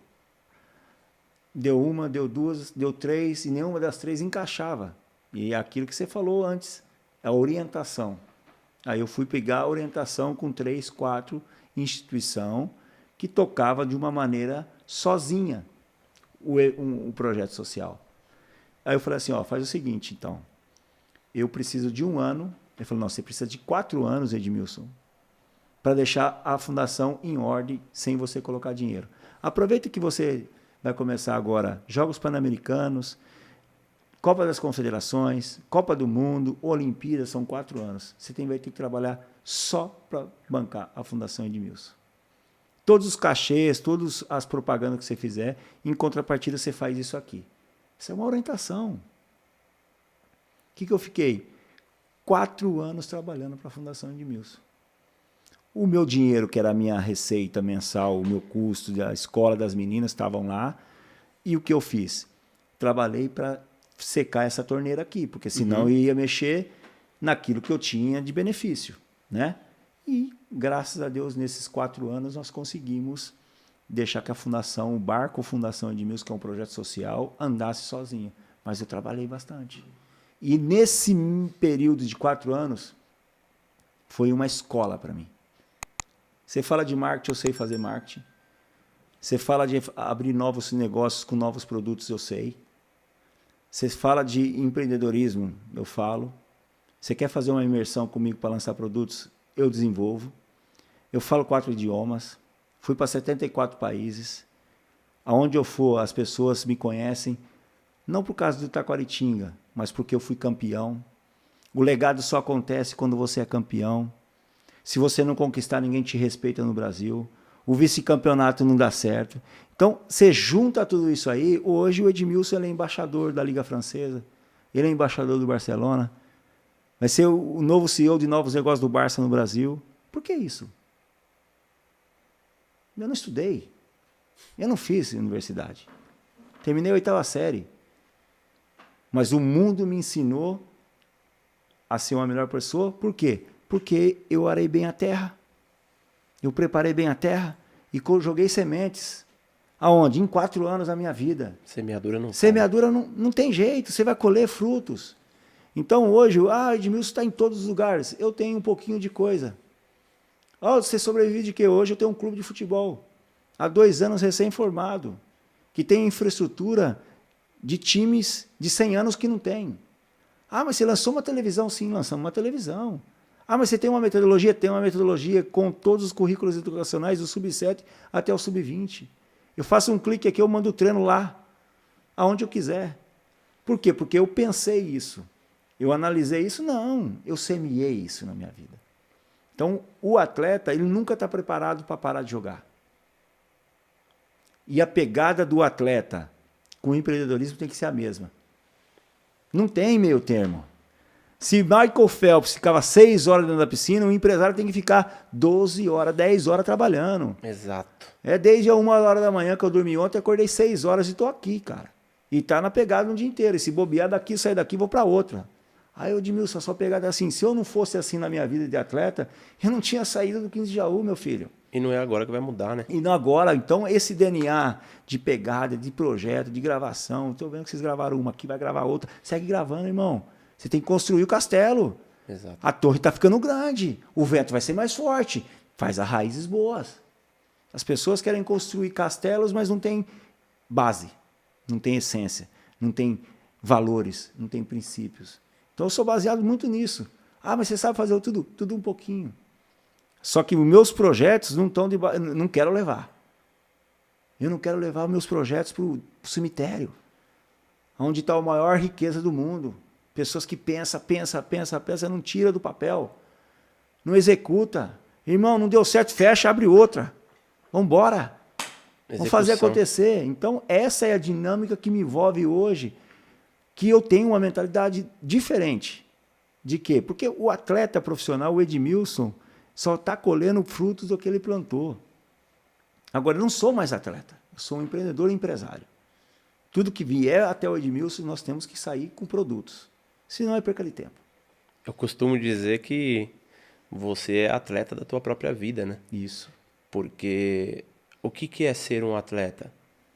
Deu 1, deu 2, deu 3, e nenhuma das 3 encaixava. E é aquilo que você falou antes, a orientação. Aí eu fui pegar a orientação com 3, 4 instituições que tocava de uma maneira sozinha o projeto social. Aí eu falei assim, faz o seguinte, então, eu preciso de 1 ano. Ele falou, não, você precisa de 4 anos, Edmilson, para deixar a fundação em ordem sem você colocar dinheiro. Aproveita que você vai começar agora Jogos Pan-Americanos, Copa das Confederações, Copa do Mundo, Olimpíadas, são 4 anos. Você vai ter que trabalhar só para bancar a Fundação Edmilson. Todos os cachês, todas as propagandas que você fizer, em contrapartida você faz isso aqui. Isso é uma orientação. O que eu fiquei? 4 anos trabalhando para a Fundação Edmilson. O meu dinheiro, que era a minha receita mensal, o meu custo da escola das meninas, estavam lá. E o que eu fiz? Trabalhei para secar essa torneira aqui, porque senão eu ia mexer naquilo que eu tinha de benefício, né? E, graças a Deus, nesses 4 anos, nós conseguimos deixar que a fundação, o Barco Fundação Edmilson, que é um projeto social, andasse sozinho. Mas eu trabalhei bastante. E nesse período de 4 anos, foi uma escola para mim. Você fala de marketing, eu sei fazer marketing. Você fala de abrir novos negócios com novos produtos, eu sei. Você fala de empreendedorismo, eu falo. Você quer fazer uma imersão comigo para lançar produtos, eu desenvolvo. Eu falo 4 idiomas. Fui para 74 países. Aonde eu for, as pessoas me conhecem. Não por causa do Taquaritinga, mas porque eu fui campeão. O legado só acontece quando você é campeão. Se você não conquistar, ninguém te respeita no Brasil. O vice-campeonato não dá certo. Então, você junta tudo isso aí. Hoje o Edmilson ele é embaixador da Liga Francesa. Ele é embaixador do Barcelona. Vai ser o novo CEO de novos negócios do Barça no Brasil. Por que isso? Eu não estudei. Eu não fiz universidade. Terminei a 8ª série. Mas o mundo me ensinou a ser uma melhor pessoa. Por quê? Porque eu arei bem a terra. Eu preparei bem a terra e joguei sementes. Aonde? Em 4 anos da minha vida. Semeadura não Semeadura não tem jeito. Você vai colher frutos. Então hoje, Edmilson está em todos os lugares. Eu tenho um pouquinho de coisa. Você sobrevive de quê? Hoje eu tenho um clube de futebol. Há 2 anos recém-formado. Que tem infraestrutura de times de 100 anos que não tem. Mas você lançou uma televisão? Sim, lançamos uma televisão. Mas você tem uma metodologia? Tem uma metodologia com todos os currículos educacionais do Sub-7 até o Sub-20. Eu faço um clique aqui, eu mando o treino lá, aonde eu quiser. Por quê? Porque eu pensei isso. Eu analisei isso? Não, eu semeei isso na minha vida. Então, o atleta, ele nunca está preparado para parar de jogar. E a pegada do atleta com o empreendedorismo tem que ser a mesma. Não tem meio termo. Se Michael Phelps ficava 6 horas dentro da piscina, o empresário tem que ficar 12 horas, 10 horas trabalhando. Exato. Desde a 1h da manhã que eu dormi ontem, acordei 6 horas e estou aqui, cara. E tá na pegada um dia inteiro. E se bobear daqui, sair daqui, vou para outra. Aí eu, Edmilson, a sua pegada é assim. Se eu não fosse assim na minha vida de atleta, eu não tinha saído do 15 de Jaú, meu filho. E não é agora que vai mudar, né? E não agora. Então, esse DNA de pegada, de projeto, de gravação. Estou vendo que vocês gravaram uma aqui, vai gravar outra. Segue gravando, irmão. Você tem que construir o castelo. Exato. A torre está ficando grande. O vento vai ser mais forte. Faz as raízes boas. As pessoas querem construir castelos, mas não tem base. Não tem essência. Não tem valores. Não tem princípios. Então, eu sou baseado muito nisso. Mas você sabe fazer tudo? Tudo um pouquinho. Só que os meus projetos não estão não quero levar. Eu não quero levar meus projetos para o cemitério. Onde está a maior riqueza do mundo. Pessoas que pensa, não tira do papel. Não executa. Irmão, não deu certo, fecha, abre outra. Vamos embora. Vamos fazer acontecer. Então, essa é a dinâmica que me envolve hoje, que eu tenho uma mentalidade diferente. De quê? Porque o atleta profissional, o Edmilson, só está colhendo frutos do que ele plantou. Agora, eu não sou mais atleta. Eu sou um empreendedor e empresário. Tudo que vier até o Edmilson, nós temos que sair com produtos. Senão é perca de tempo. Eu costumo dizer que você é atleta da tua própria vida, né? Isso. Porque o que é ser um atleta?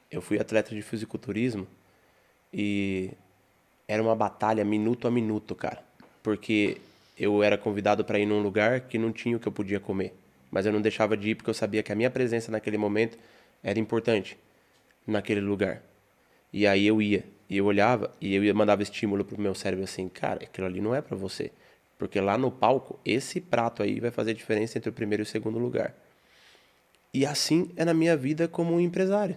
Eu fui atleta de fisiculturismo e era uma batalha minuto a minuto, cara. Porque eu era convidado para ir num lugar que não tinha o que eu podia comer. Mas eu não deixava de ir porque eu sabia que a minha presença naquele momento era importante naquele lugar. E aí eu ia, e eu olhava, e eu mandava estímulo pro meu cérebro assim, cara, aquilo ali não é para você. Porque lá no palco, esse prato aí vai fazer diferença entre o primeiro e o segundo lugar. E assim é na minha vida como um empresário.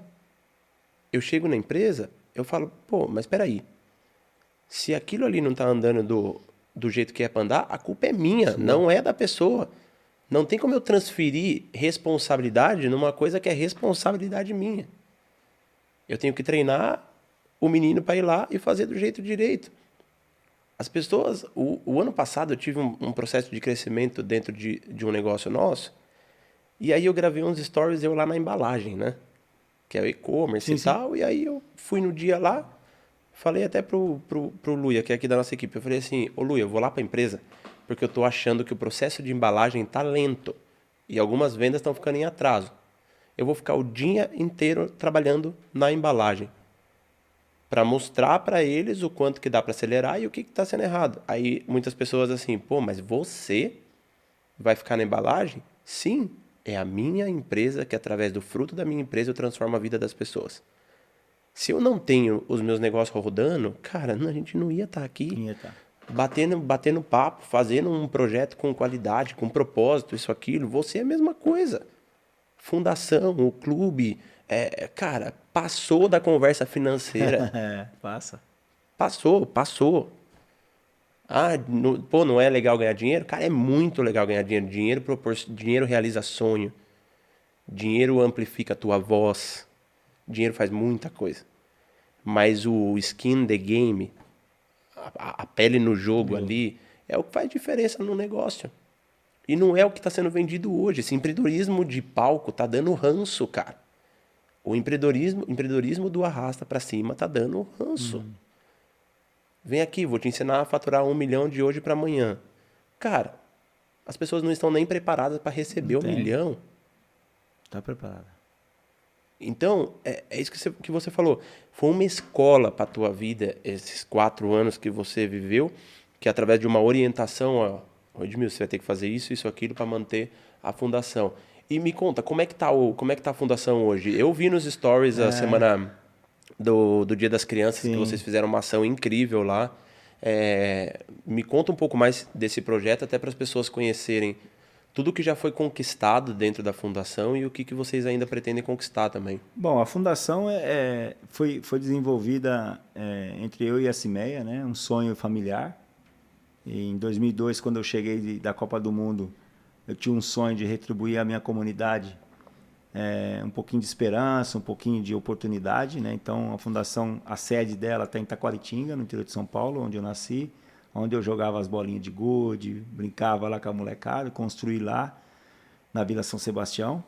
Eu chego na empresa, eu falo, mas espera aí. Se aquilo ali não tá andando do jeito que é para andar, a culpa é minha, não é da pessoa. Não tem como eu transferir responsabilidade numa coisa que é responsabilidade minha. Eu tenho que treinar o menino para ir lá e fazer do jeito direito. As pessoas... O ano passado eu tive um processo de crescimento dentro de um negócio nosso. E aí eu gravei uns stories eu lá na embalagem, né? Que é o e-commerce e tal. E aí eu fui no dia lá, Falei até pro Luia, que é aqui da nossa equipe. Eu falei assim, ô Luia, eu vou lá para a empresa porque eu tô achando que o processo de embalagem tá lento. E algumas vendas estão ficando em atraso. Eu vou ficar o dia inteiro trabalhando na embalagem para mostrar para eles o quanto que dá para acelerar e o que está sendo errado. Aí muitas pessoas assim, pô, mas você vai ficar na embalagem? Sim, é a minha empresa que através do fruto da minha empresa eu transformo a vida das pessoas. Se eu não tenho os meus negócios rodando, cara, a gente não ia estar aqui Ia tá. batendo papo, fazendo um projeto com qualidade, com propósito, isso, aquilo. Você é a mesma coisa. Fundação, o clube, cara, passou da conversa financeira. Passa. Passou. Ah, pô, não é legal ganhar dinheiro? Cara, é muito legal ganhar dinheiro. Dinheiro realiza sonho. Dinheiro amplifica a tua voz. Dinheiro faz muita coisa. Mas o skin the game, a pele no jogo ali, é o que faz diferença no negócio. E não é o que está sendo vendido hoje. Esse empreendedorismo de palco tá dando ranço, cara. O empreendedorismo do arrasta para cima tá dando ranço. Vem aqui, vou te ensinar a faturar 1 milhão de hoje para amanhã. Cara, as pessoas não estão nem preparadas para receber Não 1 tem. milhão. Tá preparado. Então, é isso que você falou. Foi uma escola para a tua vida, esses 4 anos que você viveu, que através de uma orientação, ó, Edmilson, você vai ter que fazer isso, isso, aquilo para manter a fundação. E me conta, como é que tá a fundação hoje? Eu vi nos stories a semana do Dia das Crianças, que Sim. vocês fizeram uma ação incrível lá. Me conta um pouco mais desse projeto, até para as pessoas conhecerem tudo que já foi conquistado dentro da fundação e o que vocês ainda pretendem conquistar também. Bom, a fundação foi desenvolvida entre eu e a Cimeia, né? Um sonho familiar. E em 2002, quando eu cheguei da Copa do Mundo, eu tinha um sonho de retribuir à minha comunidade um pouquinho de esperança, um pouquinho de oportunidade, né? Então, a fundação, a sede dela está em Taquaritinga, no interior de São Paulo, onde eu nasci, onde eu jogava as bolinhas de gude, brincava lá com a molecada, construí lá na Vila São Sebastião,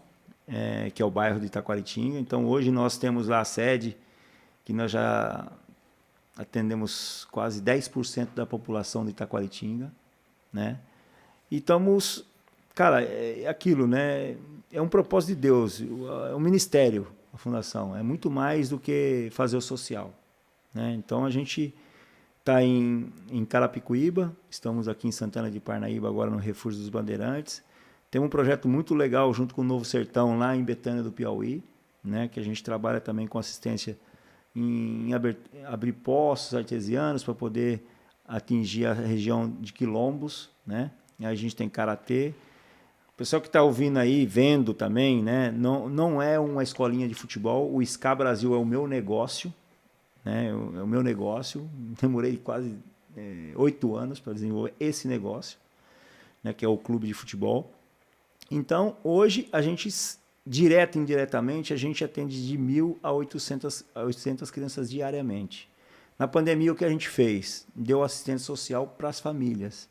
que é o bairro de Taquaritinga. Então, hoje nós temos lá a sede, que nós já atendemos quase 10% da população de Taquaritinga, né? E estamos, cara, é aquilo, né? É um propósito de Deus, é um ministério, a fundação. É muito mais do que fazer o social, né? Então, a gente está em Carapicuíba, estamos aqui em Santana de Parnaíba, agora no Refúgio dos Bandeirantes. Temos um projeto muito legal junto com o Novo Sertão, lá em Betânia do Piauí, né? Que a gente trabalha também com assistência em abrir poços artesianos para poder atingir a região de quilombos, né? E a gente tem karatê. O pessoal que está ouvindo aí, vendo também, né? Não é uma escolinha de futebol. O SCA Brasil é o meu negócio, né? É o meu negócio. Demorei quase 8 anos para desenvolver esse negócio, né? Que é o clube de futebol. Então, hoje, a gente, direto e indiretamente, a gente atende de 1.000 a 800 crianças diariamente. Na pandemia, o que a gente fez? Deu assistência social para as famílias,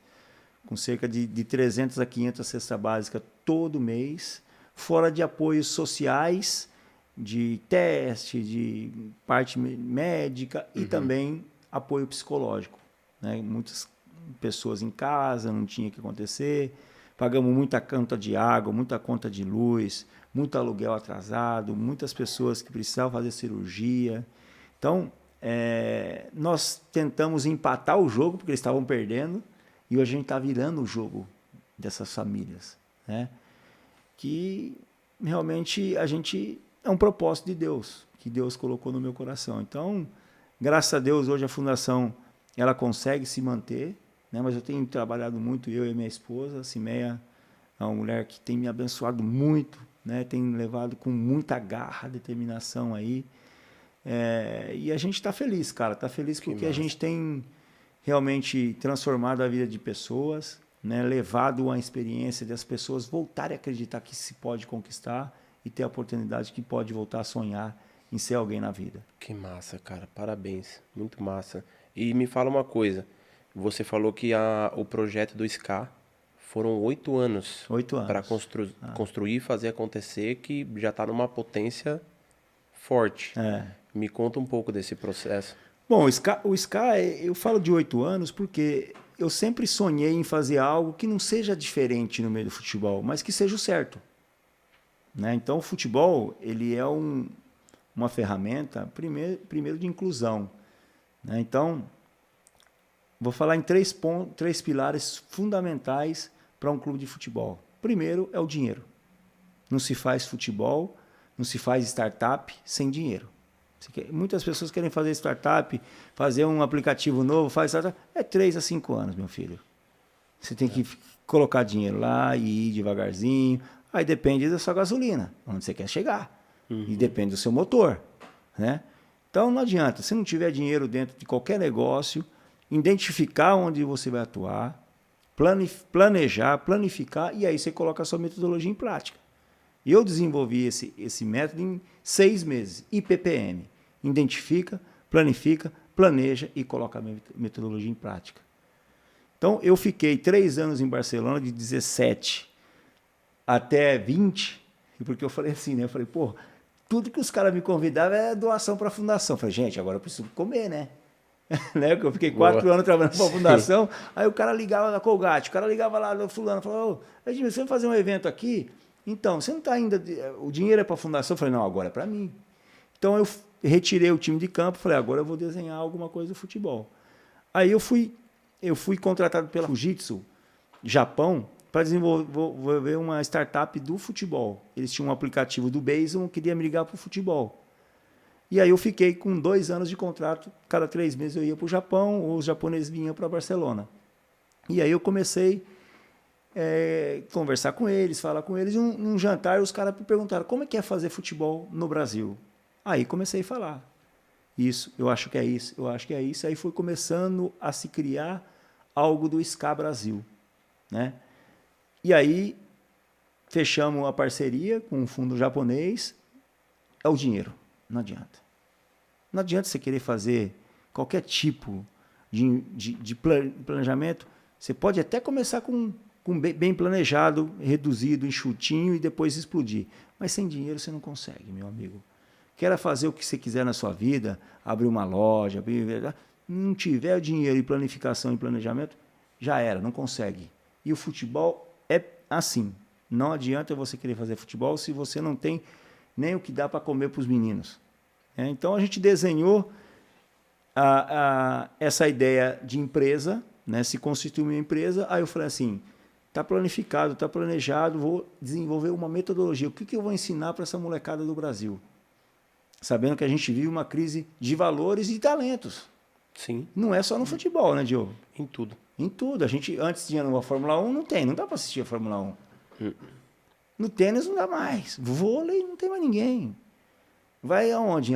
com cerca de 300 a 500 cesta básica todo mês, fora de apoios sociais, de teste, de parte médica e também apoio psicológico, né? Muitas pessoas em casa, não tinha o que acontecer. Pagamos muita conta de água, muita conta de luz, muito aluguel atrasado, muitas pessoas que precisavam fazer cirurgia. Então, nós tentamos empatar o jogo, porque eles estavam perdendo, e hoje a gente está virando o jogo dessas famílias, né? Que realmente a gente é um propósito de Deus, que Deus colocou no meu coração. Então, graças a Deus, hoje a fundação ela consegue se manter, né? Mas eu tenho trabalhado muito, eu e minha esposa. A Cimeia é uma mulher que tem me abençoado muito, né? Tem levado com muita garra, determinação aí. E a gente está feliz, cara. Está feliz porque a gente tem realmente transformado a vida de pessoas, né? Levado uma experiência das pessoas voltarem a acreditar que se pode conquistar e ter a oportunidade que pode voltar a sonhar em ser alguém na vida. Que massa, cara. Parabéns. Muito massa. E me fala uma coisa. Você falou que o projeto do SCA foram 8 anos. 8 anos. Para construir e fazer acontecer, que já está numa potência forte. Me conta um pouco desse processo. Bom, o SCA, eu falo de 8 anos porque eu sempre sonhei em fazer algo que não seja diferente no meio do futebol, mas que seja o certo. Né? Então, o futebol ele é uma ferramenta, primeiro de inclusão. Né? Então, vou falar em três pilares fundamentais para um clube de futebol. Primeiro é o dinheiro. Não se faz futebol, não se faz startup sem dinheiro. Muitas pessoas querem fazer startup, fazer um aplicativo novo, faz startup. É 3 a 5 anos, meu filho. Você tem que colocar dinheiro lá e ir devagarzinho. Aí depende da sua gasolina, onde você quer chegar. E depende do seu motor. Né? Então não adianta, se não tiver dinheiro dentro de qualquer negócio, identificar onde você vai atuar, planejar, planificar, e aí você coloca a sua metodologia em prática. E eu desenvolvi esse método em 6 meses, IPPM. Identifica, planifica, planeja e coloca a metodologia em prática. Então, eu fiquei 3 anos em Barcelona, de 17 até 20, porque eu falei assim, né? Eu falei, pô, tudo que os caras me convidavam é doação para a fundação. Eu falei, gente, agora eu preciso comer, né? Né? Eu fiquei 4 anos trabalhando para a fundação, aí o cara ligava na Colgate, o cara ligava lá no fulano, falou, ô, Edmilson, você vai fazer um evento aqui? Então, você não está ainda... O dinheiro é para a fundação? Eu falei, não, agora é para mim. Então, eu retirei o time de campo, falei, agora eu vou desenhar alguma coisa do futebol. Aí eu fui contratado pela Fujitsu, Japão, para desenvolver uma startup do futebol. Eles tinham um aplicativo do beisebol, queria me ligar para o futebol. E aí eu fiquei com 2 anos de contrato, cada 3 meses eu ia para o Japão, ou os japoneses vinham para Barcelona. E aí eu comecei conversar com eles, falar com eles. Num jantar, os caras me perguntaram como é que é fazer futebol no Brasil. Aí comecei a falar. Isso, eu acho que é isso, eu acho que é isso. Aí foi começando a se criar algo do SCA Brasil. Né? E aí fechamos a parceria com um fundo japonês. É o dinheiro, não adianta. Não adianta você querer fazer qualquer tipo de planejamento. Você pode até começar com bem planejado, reduzido, enxutinho e depois explodir. Mas sem dinheiro você não consegue, meu amigo. Queira fazer o que você quiser na sua vida, abrir uma loja, não tiver dinheiro e planificação e planejamento, já era, não consegue. E o futebol é assim. Não adianta você querer fazer futebol se você não tem nem o que dá para comer para os meninos. Então a gente desenhou essa ideia de empresa, né? Se constituir uma empresa. Aí eu falei assim, está planificado, está planejado, vou desenvolver uma metodologia. O que eu vou ensinar para essa molecada do Brasil? Sabendo que a gente vive uma crise de valores e de talentos. Sim. Não é só no futebol, né, Diogo? Em tudo. Em tudo. A gente antes tinha numa Fórmula 1, não dá para assistir a Fórmula 1. No tênis não dá mais. Vôlei não tem mais ninguém. Vai aonde?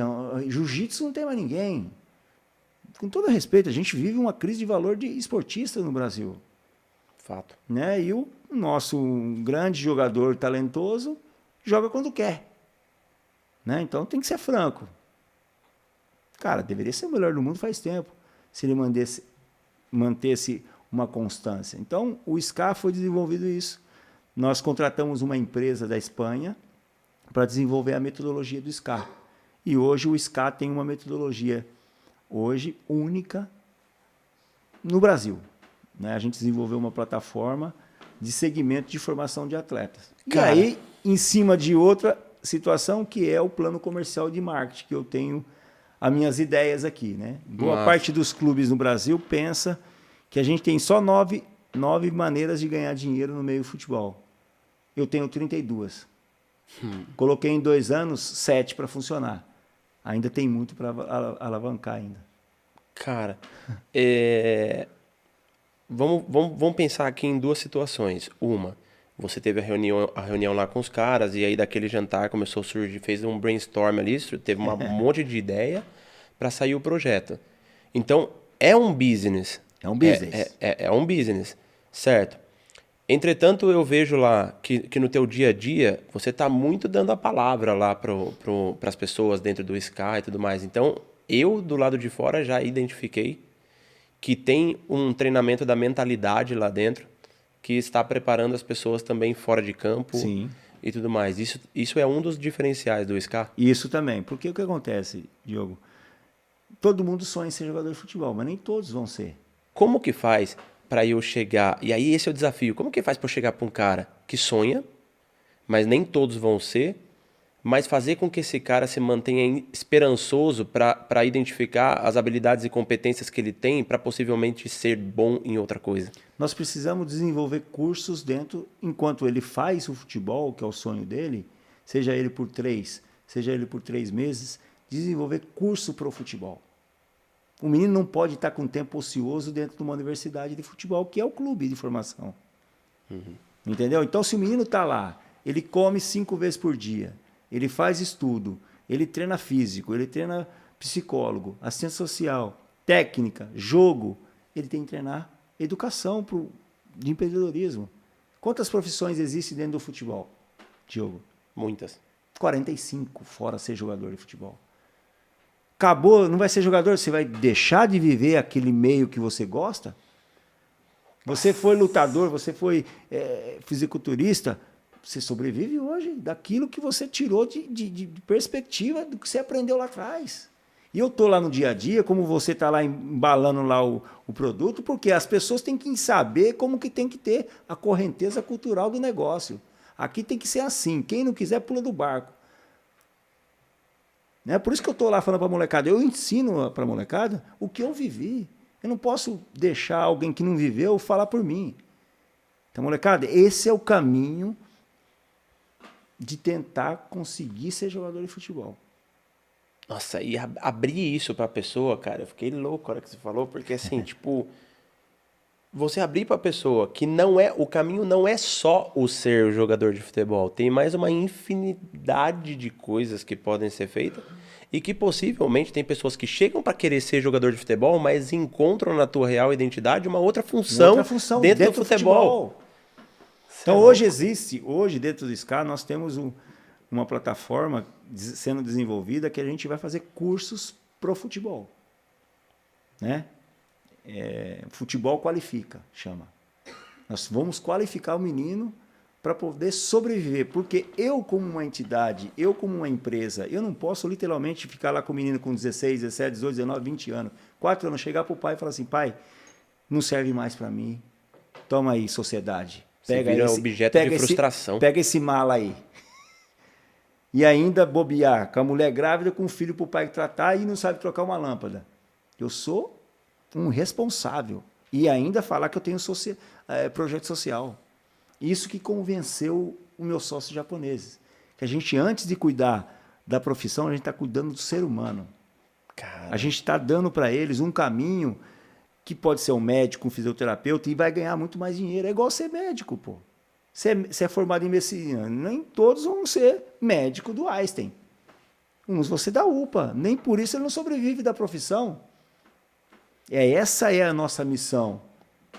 Jiu-jitsu não tem mais ninguém. Com todo respeito, a gente vive uma crise de valor de esportista no Brasil. Fato. Né? E o nosso grande jogador talentoso joga quando quer. Né? Então tem que ser franco. Cara, deveria ser o melhor do mundo faz tempo, se ele mantesse uma constância. Então o SCA foi desenvolvido isso. Nós contratamos uma empresa da Espanha para desenvolver a metodologia do SCA. E hoje o SCA tem uma metodologia hoje única no Brasil. Né? A gente desenvolveu uma plataforma de segmento de formação de atletas. Cara, e aí, em cima de outra situação, que é o plano comercial de marketing, que eu tenho as minhas ideias aqui. Né? Boa parte dos clubes no Brasil pensa que a gente tem só 9 maneiras de ganhar dinheiro no meio do futebol. Eu tenho 32. Coloquei em 2 anos 7 para funcionar. Ainda tem muito para alavancar ainda. Cara, vamos pensar aqui em 2 situações. Uma, você teve a reunião lá com os caras e aí daquele jantar começou a surgir, fez um brainstorm ali, teve um monte de ideia para sair o projeto. Então, é um business. É um business. É um business, certo? Entretanto, eu vejo lá que no teu dia a dia, você está muito dando a palavra lá para as pessoas dentro do SCA e tudo mais. Então, eu, do lado de fora, já identifiquei que tem um treinamento da mentalidade lá dentro que está preparando as pessoas também fora de campo. Sim. E tudo mais. Isso é um dos diferenciais do SCA? Isso também. Porque o que acontece, Diogo? todo mundo sonha em ser jogador de futebol, mas nem todos vão ser. Como que faz para eu chegar... E aí esse é o desafio. Como que faz para eu chegar para um cara que sonha, mas nem todos vão ser, mas fazer com que esse cara se mantenha esperançoso para identificar as habilidades e competências que ele tem para possivelmente ser bom em outra coisa? Nós precisamos desenvolver cursos dentro, enquanto ele faz o futebol, que é o sonho dele, seja ele por 3, seja ele por 3 meses, desenvolver curso para o futebol. O menino não pode estar com tempo ocioso dentro de uma universidade de futebol, que é o clube de formação. Entendeu? Então, se o menino está lá, ele come 5 vezes por dia, ele faz estudo, ele treina físico, ele treina psicólogo, assistente social, técnica, jogo, ele tem que treinar educação de empreendedorismo. Quantas profissões existem dentro do futebol, Diogo? Muitas. 45, fora ser jogador de futebol. Acabou, não vai ser jogador, você vai deixar de viver aquele meio que você gosta? Você foi lutador, você foi fisiculturista, você sobrevive hoje daquilo que você tirou de perspectiva do que você aprendeu lá atrás. E eu estou lá no dia a dia, como você está lá embalando lá o produto, porque as pessoas têm que saber como que tem que ter a correnteza cultural do negócio. Aqui tem que ser assim, quem não quiser pula do barco. Né? Por isso que eu estou lá falando para a molecada, eu ensino para a molecada o que eu vivi. Eu não posso deixar alguém que não viveu falar por mim. Então, molecada, esse é o caminho de tentar conseguir ser jogador de futebol. Nossa, e abrir isso pra pessoa, cara, eu fiquei louco na hora que você falou, porque assim, tipo, você abrir pra pessoa que não é, o caminho não é só o ser jogador de futebol, tem mais uma infinidade de coisas que podem ser feitas e que possivelmente tem pessoas que chegam pra querer ser jogador de futebol, mas encontram na tua real identidade uma outra função, dentro do futebol. Então hoje dentro do SCA nós temos uma plataforma sendo desenvolvida que a gente vai fazer cursos pro futebol, né? Futebol qualifica, chama. Nós vamos qualificar o menino para poder sobreviver, porque eu como uma entidade, eu como uma empresa, eu não posso literalmente ficar lá com o menino com 16, 17, 18, 19, 20 anos, 4 anos, chegar pro pai e falar assim, pai, não serve mais para mim, toma aí, sociedade. Pega vira objeto de frustração. Pega esse mala aí. E ainda bobear com a mulher grávida com o filho para o pai tratar e não sabe trocar uma lâmpada. Eu sou um responsável. E ainda falar que eu tenho projeto social. Isso que convenceu o meu sócio japonês. Que a gente, antes de cuidar da profissão, a gente está cuidando do ser humano. Cara. A gente está dando para eles um caminho que pode ser um médico, um fisioterapeuta, e vai ganhar muito mais dinheiro. É igual ser médico, pô. Você é formado em medicina, nem todos vão ser médico do Einstein. Uns você da UPA, nem por isso ele não sobrevive da profissão. Essa é a nossa missão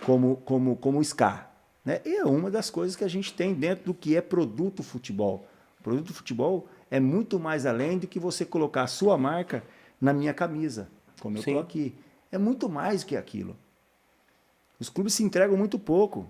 como SCA. Né? E é uma das coisas que a gente tem dentro do que é produto futebol. Produto futebol é muito mais além do que você colocar a sua marca na minha camisa, como eu estou aqui. É muito mais que aquilo. Os clubes se entregam muito pouco.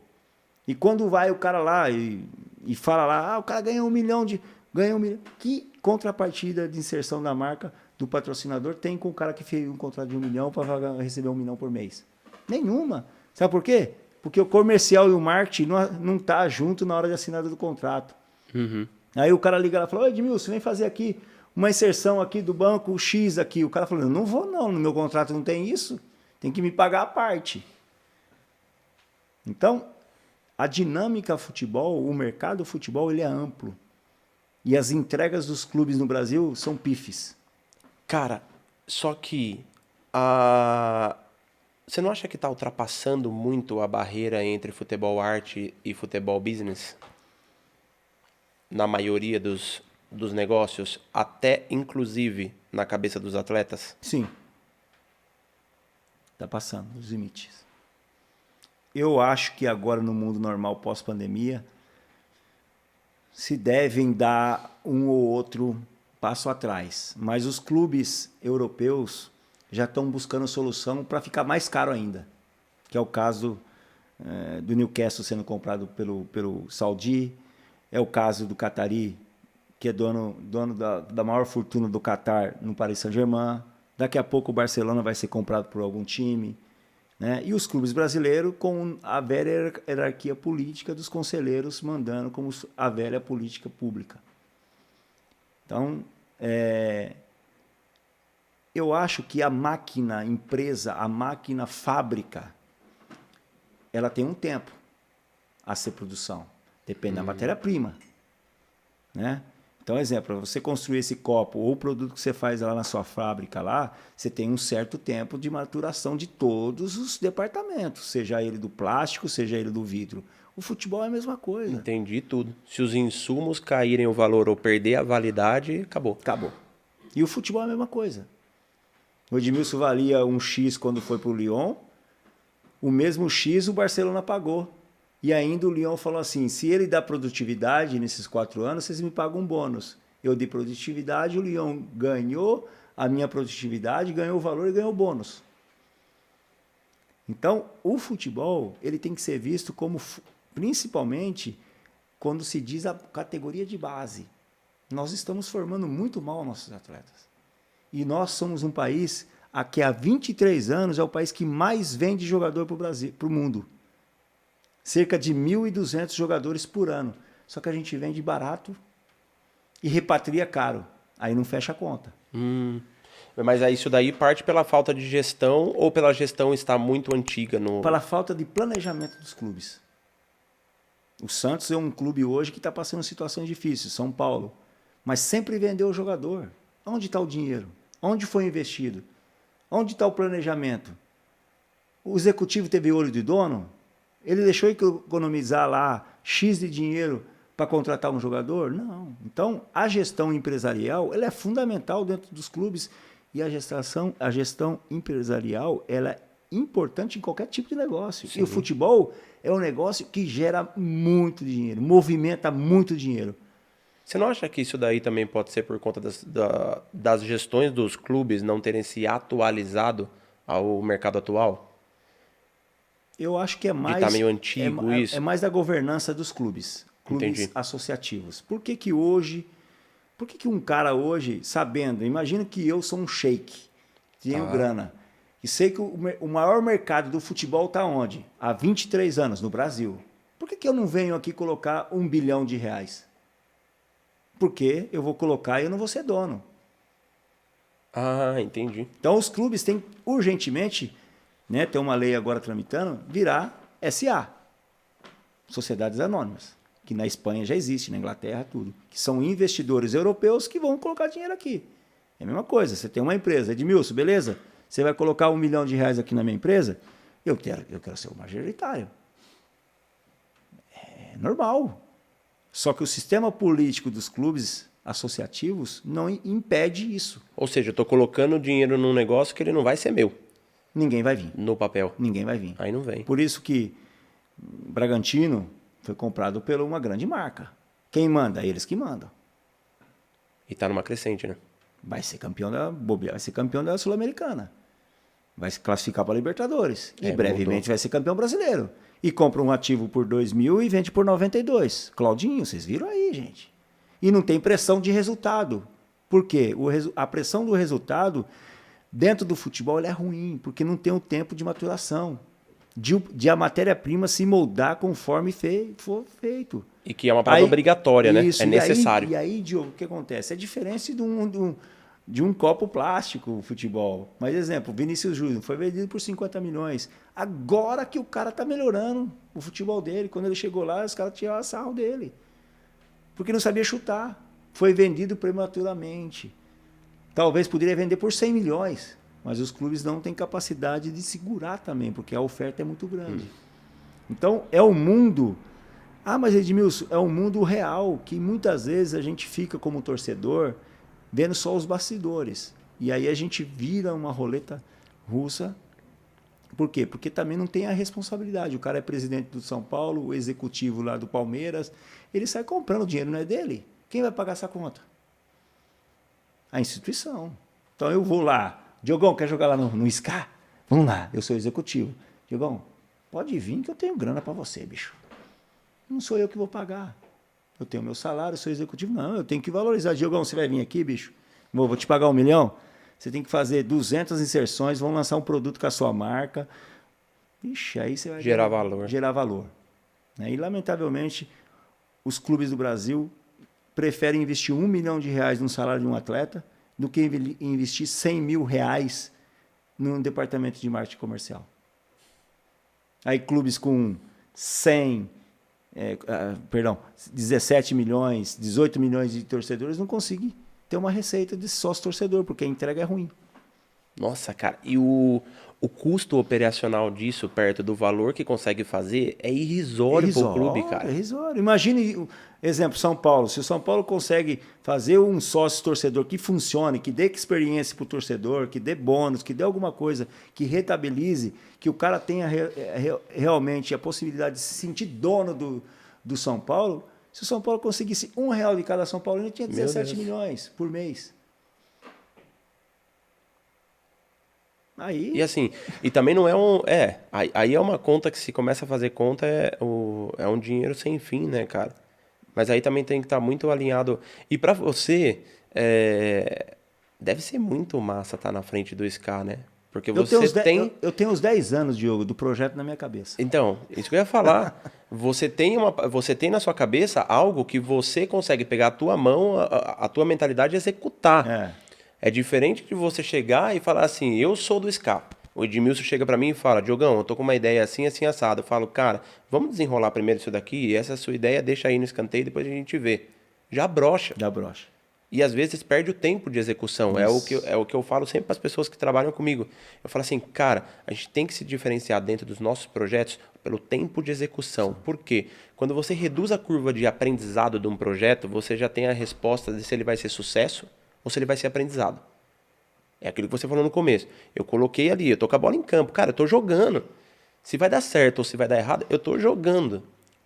E quando vai o cara lá e fala lá, o cara ganha 1 milhão ganha 1 milhão. Que contrapartida de inserção da marca do patrocinador tem com o cara que fez um contrato de 1 milhão para receber 1 milhão por mês? Nenhuma. Sabe por quê? Porque o comercial e o marketing não tá junto na hora de assinada do contrato. Uhum. Aí o cara liga lá e fala, Edmilson, vem fazer aqui uma inserção aqui do banco X aqui. O cara falou, não vou não, no meu contrato não tem isso. Tem que me pagar a parte. Então, a dinâmica futebol, o mercado futebol, ele é amplo. E as entregas dos clubes no Brasil são pifes. Cara, só que você não acha que está ultrapassando muito a barreira entre futebol arte e futebol business? Na maioria dos negócios, até inclusive na cabeça dos atletas? Sim. Está passando os limites. Eu acho que agora no mundo normal pós-pandemia se devem dar um ou outro passo atrás. Mas os clubes europeus já estão buscando solução para ficar mais caro ainda. Que é o caso do Newcastle sendo comprado pelo Saudi. É o caso do Qatari, que é dono da maior fortuna do Qatar no Paris Saint-Germain. Daqui a pouco o Barcelona vai ser comprado por algum time. Né? E os clubes brasileiros com a velha hierarquia política dos conselheiros mandando como a velha política pública. Então, eu acho que a máquina empresa, a máquina fábrica, ela tem um tempo a ser produção. Depende da matéria-prima. Né? Então, exemplo, para você construir esse copo ou o produto que você faz lá na sua fábrica lá, você tem um certo tempo de maturação de todos os departamentos, seja ele do plástico, seja ele do vidro. O futebol é a mesma coisa. Entendi tudo. Se os insumos caírem o valor ou perder a validade, acabou. Acabou. E o futebol é a mesma coisa. O Edmilson valia um X quando foi para o Lyon, o mesmo X o Barcelona pagou. E ainda o Lyon falou assim, se ele dá produtividade nesses 4 anos, vocês me pagam um bônus. Eu dei produtividade, o Lyon ganhou a minha produtividade, ganhou o valor e ganhou o bônus. Então, o futebol ele tem que ser visto como, principalmente, quando se diz a categoria de base. Nós estamos formando muito mal nossos atletas. E nós somos um país que há 23 anos é o país que mais vende jogador para o Brasil, para o mundo. Cerca de 1.200 jogadores por ano. Só que a gente vende barato e repatria caro. Aí não fecha a conta. Mas aí isso daí parte pela falta de gestão ou pela gestão estar muito antiga? Pela falta de planejamento dos clubes. O Santos é um clube hoje que está passando situações difíceis, São Paulo. Mas sempre vendeu o jogador. Onde está o dinheiro? Onde foi investido? Onde está o planejamento? O executivo teve olho de dono? Ele deixou economizar lá X de dinheiro para contratar um jogador? Não. Então, a gestão empresarial ela é fundamental dentro dos clubes e a gestão empresarial ela é importante em qualquer tipo de negócio. Sim. E o futebol é um negócio que gera muito dinheiro, movimenta muito dinheiro. Você não acha que isso daí também pode ser por conta das gestões dos clubes não terem se atualizado ao mercado atual? Eu acho que é mais... Tá meio antigo isso. É mais da governança dos clubes. Clubes Entendi. Associativos. Por que que um cara hoje, sabendo, imagina que eu sou um sheik, tenho grana, e sei que o maior mercado do futebol está onde? Há 23 anos, no Brasil. Por que que eu não venho aqui colocar R$1 bilhão? Porque eu vou colocar e eu não vou ser dono. Ah, entendi. Então os clubes têm urgentemente... Né, tem uma lei agora tramitando, virar SA, Sociedades Anônimas, que na Espanha já existe, na Inglaterra, tudo. Que são investidores europeus que vão colocar dinheiro aqui. É a mesma coisa, você tem uma empresa, Edmilson, beleza? Você vai colocar R$1 milhão aqui na minha empresa? Eu quero ser o majoritário. É normal. Só que o sistema político dos clubes associativos não impede isso. Ou seja, eu estou colocando dinheiro num negócio que ele não vai ser meu. Ninguém vai vir. No papel. Ninguém vai vir. Aí não vem. Por isso que Bragantino foi comprado por uma grande marca. Quem manda? Eles que mandam. E está numa crescente, né? Vai ser campeão da Sul-Americana. Vai se classificar para a Libertadores. E brevemente vai ser campeão brasileiro. E compra um ativo por 2 mil e vende por 92. Claudinho, vocês viram aí, gente. E não tem pressão de resultado. Por quê? A pressão do resultado... Dentro do futebol ela é ruim, porque não tem o tempo de maturação, de a matéria-prima se moldar conforme for feito. E que é uma parada obrigatória, né? Isso, é necessário. E aí, Diogo, o que acontece? É diferente de um copo plástico o futebol. Mas, exemplo, Vinícius Júnior foi vendido por 50 milhões. Agora que o cara está melhorando o futebol dele. Quando ele chegou lá, os caras tiraram a sarro dele. Porque não sabia chutar. Foi vendido prematuramente. Talvez poderia vender por 100 milhões, mas os clubes não têm capacidade de segurar também, porque a oferta é muito grande. Então, é um mundo... mas Edmilson, é um mundo real, que muitas vezes a gente fica como torcedor vendo só os bastidores. E aí a gente vira uma roleta russa. Por quê? Porque também não tem a responsabilidade. O cara é presidente do São Paulo, o executivo lá do Palmeiras, ele sai comprando, o dinheiro não é dele. Quem vai pagar essa conta? A instituição. Então eu vou lá. Diogão, quer jogar lá no SCA? Vamos lá, eu sou executivo. Diogão, pode vir que eu tenho grana para você, bicho. Não sou eu que vou pagar. Eu tenho meu salário, sou executivo. Não, eu tenho que valorizar. Diogão, você vai vir aqui, bicho? Vou te pagar 1 milhão? Você tem que fazer 200 inserções, vão lançar um produto com a sua marca. Ixi, aí você vai Gerar valor. Gerar valor. Né? E, lamentavelmente, os clubes do Brasil preferem investir R$1 milhão no salário de um atleta do que investir R$100 mil num departamento de marketing comercial. Aí clubes com 17 milhões, 18 milhões de torcedores não conseguem ter uma receita de sócio torcedor, porque a entrega é ruim. Nossa, cara, e o custo operacional disso, perto do valor que consegue fazer, é irrisório pro clube, cara. É irrisório. Imagine, exemplo, São Paulo. Se o São Paulo consegue fazer um sócio torcedor que funcione, que dê experiência pro torcedor, que dê bônus, que dê alguma coisa, que rentabilize, que o cara tenha realmente a possibilidade de se sentir dono do São Paulo, se o São Paulo conseguisse R$1 de cada São Paulo, ele tinha 17 milhões por mês. Aí... E assim, e também não é um... aí é uma conta que se começa a fazer conta, é um dinheiro sem fim, né, cara? Mas aí também tem que estar muito alinhado. E pra você, deve ser muito massa estar na frente do SCA, né? Porque você tem... Eu tenho uns 10 anos, Diogo, do projeto na minha cabeça. Então, isso que eu ia falar. Você tem na sua cabeça algo que você consegue pegar a tua mão, a tua mentalidade e executar. É diferente de você chegar e falar assim, eu sou do SCA. O Edmilson chega pra mim e fala, Diogão, eu tô com uma ideia assim, assim, assado. Eu falo, cara, vamos desenrolar primeiro isso daqui, e essa sua ideia deixa aí no escanteio e depois a gente vê. Já brocha. E às vezes perde o tempo de execução. É o que eu falo sempre para as pessoas que trabalham comigo. Eu falo assim, cara, a gente tem que se diferenciar dentro dos nossos projetos pelo tempo de execução. Por quê? Quando você reduz a curva de aprendizado de um projeto, você já tem a resposta de se ele vai ser sucesso ou se ele vai ser aprendizado. É aquilo que você falou no começo. Eu coloquei ali, eu tô com a bola em campo. Cara, eu tô jogando. Se vai dar certo ou se vai dar errado, eu tô jogando.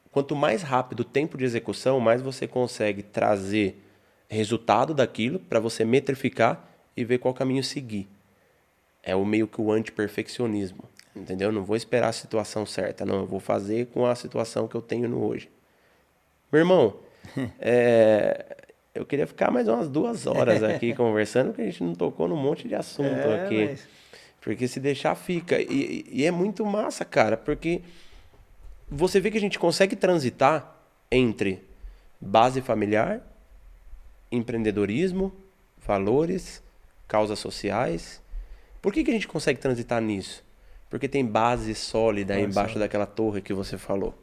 Quanto mais rápido o tempo de execução, mais você consegue trazer resultado daquilo para você metrificar e ver qual caminho seguir. É meio que o anti-perfeccionismo. Entendeu? Não vou esperar a situação certa. Não, eu vou fazer com a situação que eu tenho no hoje. Meu irmão, eu queria ficar mais umas 2 horas aqui conversando, porque a gente não tocou num monte de assunto aqui. Mas... Porque se deixar, fica. E é muito massa, cara, porque você vê que a gente consegue transitar entre base familiar, empreendedorismo, valores, causas sociais. Por que a gente consegue transitar nisso? Porque tem base sólida embaixo daquela torre que você falou.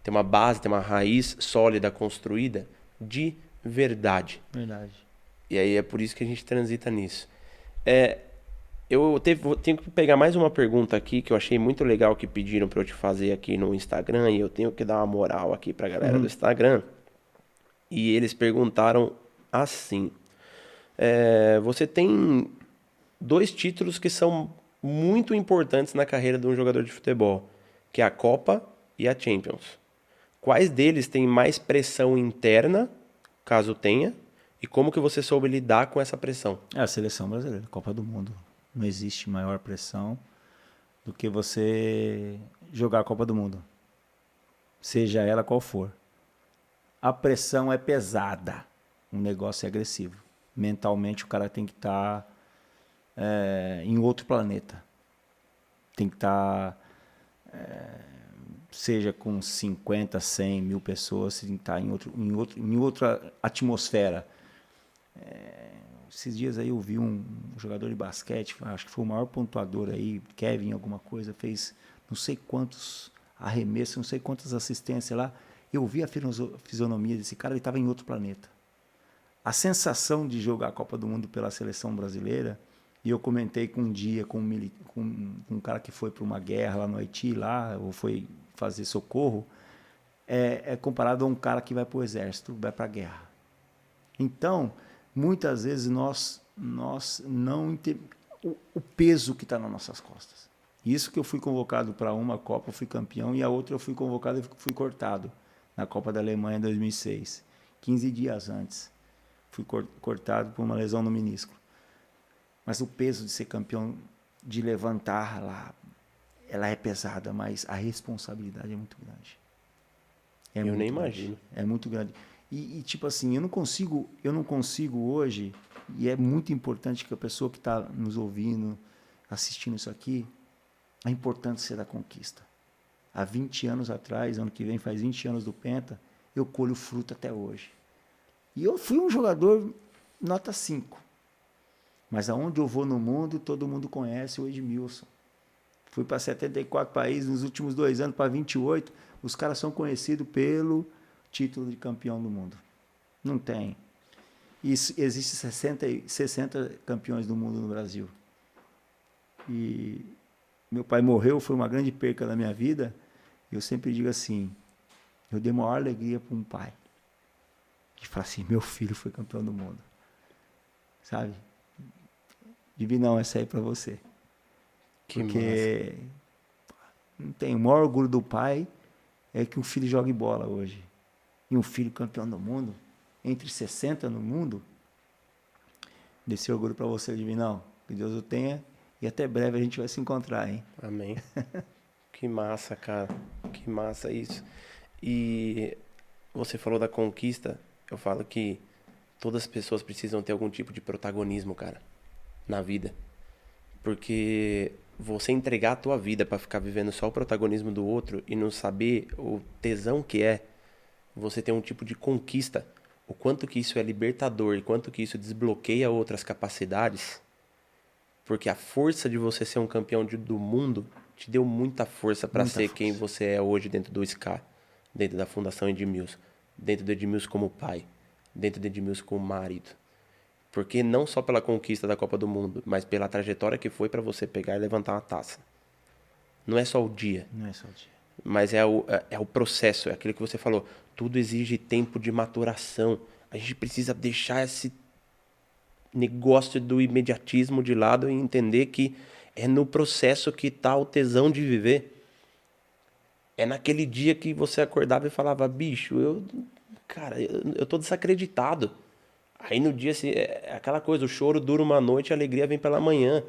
Tem uma base, tem uma raiz sólida construída de verdade. E aí é por isso que a gente transita nisso. Tenho que pegar mais uma pergunta aqui que eu achei muito legal que pediram para eu te fazer aqui no Instagram, e eu tenho que dar uma moral aqui para a galera do Instagram. E eles perguntaram assim: você tem 2 títulos que são muito importantes na carreira de um jogador de futebol, que é a Copa e a Champions. Quais deles tem mais pressão interna, caso tenha, e como que você soube lidar com essa pressão? A seleção brasileira, Copa do Mundo. Não existe maior pressão do que você jogar a Copa do Mundo, seja ela qual for. A pressão é pesada, o negócio é agressivo. Mentalmente o cara tem que estar em outro planeta. Tem que estar, seja com 50, 100 mil pessoas, tem que estar em outra atmosfera. Esses dias aí eu vi um jogador de basquete, acho que foi o maior pontuador aí, Kevin alguma coisa, fez não sei quantos arremessos, não sei quantas assistências lá. Eu vi a fisionomia desse cara, ele estava em outro planeta. A sensação de jogar a Copa do Mundo pela seleção brasileira, e eu comentei com um cara que foi para uma guerra lá no Haiti, ou foi fazer socorro, é comparado a um cara que vai para o exército, vai para a guerra. Então, muitas vezes nós não entendemos o peso que está nas nossas costas. Isso que eu fui convocado para uma Copa, eu fui campeão, e a outra eu fui convocado e fui cortado na Copa da Alemanha em 2006. 15 dias antes, fui cortado por uma lesão no menisco. Mas o peso de ser campeão, de levantar lá, ela é pesada, mas a responsabilidade é muito grande. Eu nem imagino. É muito grande. E tipo assim, eu não consigo hoje E é muito importante que a pessoa que está nos ouvindo, assistindo isso aqui, a importância da conquista. Há 20 anos atrás, ano que vem faz 20 anos do Penta, eu colho fruto até hoje. E eu fui um jogador nota 5. Mas aonde eu vou no mundo, todo mundo conhece o Edmilson. Fui para 74 países, nos últimos 2 anos para 28. Os caras são conhecidos pelo título de campeão do mundo. Não tem. Existem 60 campeões do mundo no Brasil. E meu pai morreu, foi uma grande perca na minha vida. Eu sempre digo assim, eu dei maior alegria para um pai. De falar assim, meu filho foi campeão do mundo. Sabe? Divinão, essa aí para você. Porque não tem, o maior orgulho do pai é que um filho jogue bola hoje. E um filho campeão do mundo, entre 60 no mundo, desse orgulho para você, Divinão. Que Deus o tenha. E até breve a gente vai se encontrar, hein? Amém. Que massa, cara. Que massa isso. E você falou da conquista. Eu falo que todas as pessoas precisam ter algum tipo de protagonismo, cara, na vida. Porque você entregar a tua vida para ficar vivendo só o protagonismo do outro e não saber o tesão que é você ter um tipo de conquista, o quanto que isso é libertador e quanto que isso desbloqueia outras capacidades, porque a força de você ser um campeão do mundo te deu muita força para ser força. Quem você é hoje dentro do SCA, dentro da Fundação Edmilson, dentro do Edmilson como pai, dentro do Edmilson como marido. Porque não só pela conquista da Copa do Mundo, mas pela trajetória que foi para você pegar e levantar uma taça. Não é só o dia. Não é só o dia. Mas é o processo, é aquilo que você falou. Tudo exige tempo de maturação. A gente precisa deixar esse negócio do imediatismo de lado e entender que é no processo que está o tesão de viver. É naquele dia que você acordava e falava, bicho, eu tô desacreditado. Aí no dia, assim, é aquela coisa, o choro dura uma noite, a alegria vem pela manhã.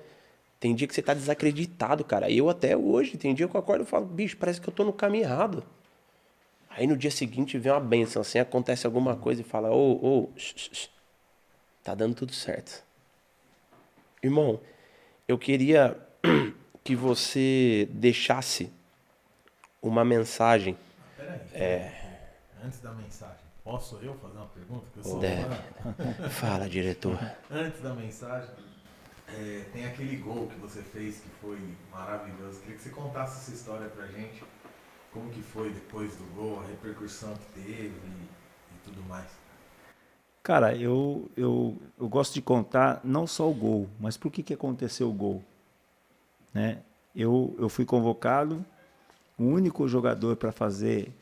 Tem dia que você tá desacreditado, cara. Eu até hoje, tem dia que eu acordo e falo, bicho, parece que eu tô no caminho errado. Aí no dia seguinte vem uma bênção, assim, acontece alguma coisa e fala, tá dando tudo certo. Irmão, eu queria que você deixasse uma mensagem. Peraí. Antes da mensagem, posso eu fazer uma pergunta? Que eu sou Fala, diretor. Antes da mensagem, tem aquele gol que você fez que foi maravilhoso. Queria que você contasse essa história pra gente. Como que foi depois do gol, a repercussão que teve e tudo mais. Cara, eu gosto de contar não só o gol, mas por que aconteceu o gol. Né? Eu fui convocado, o único jogador para fazer,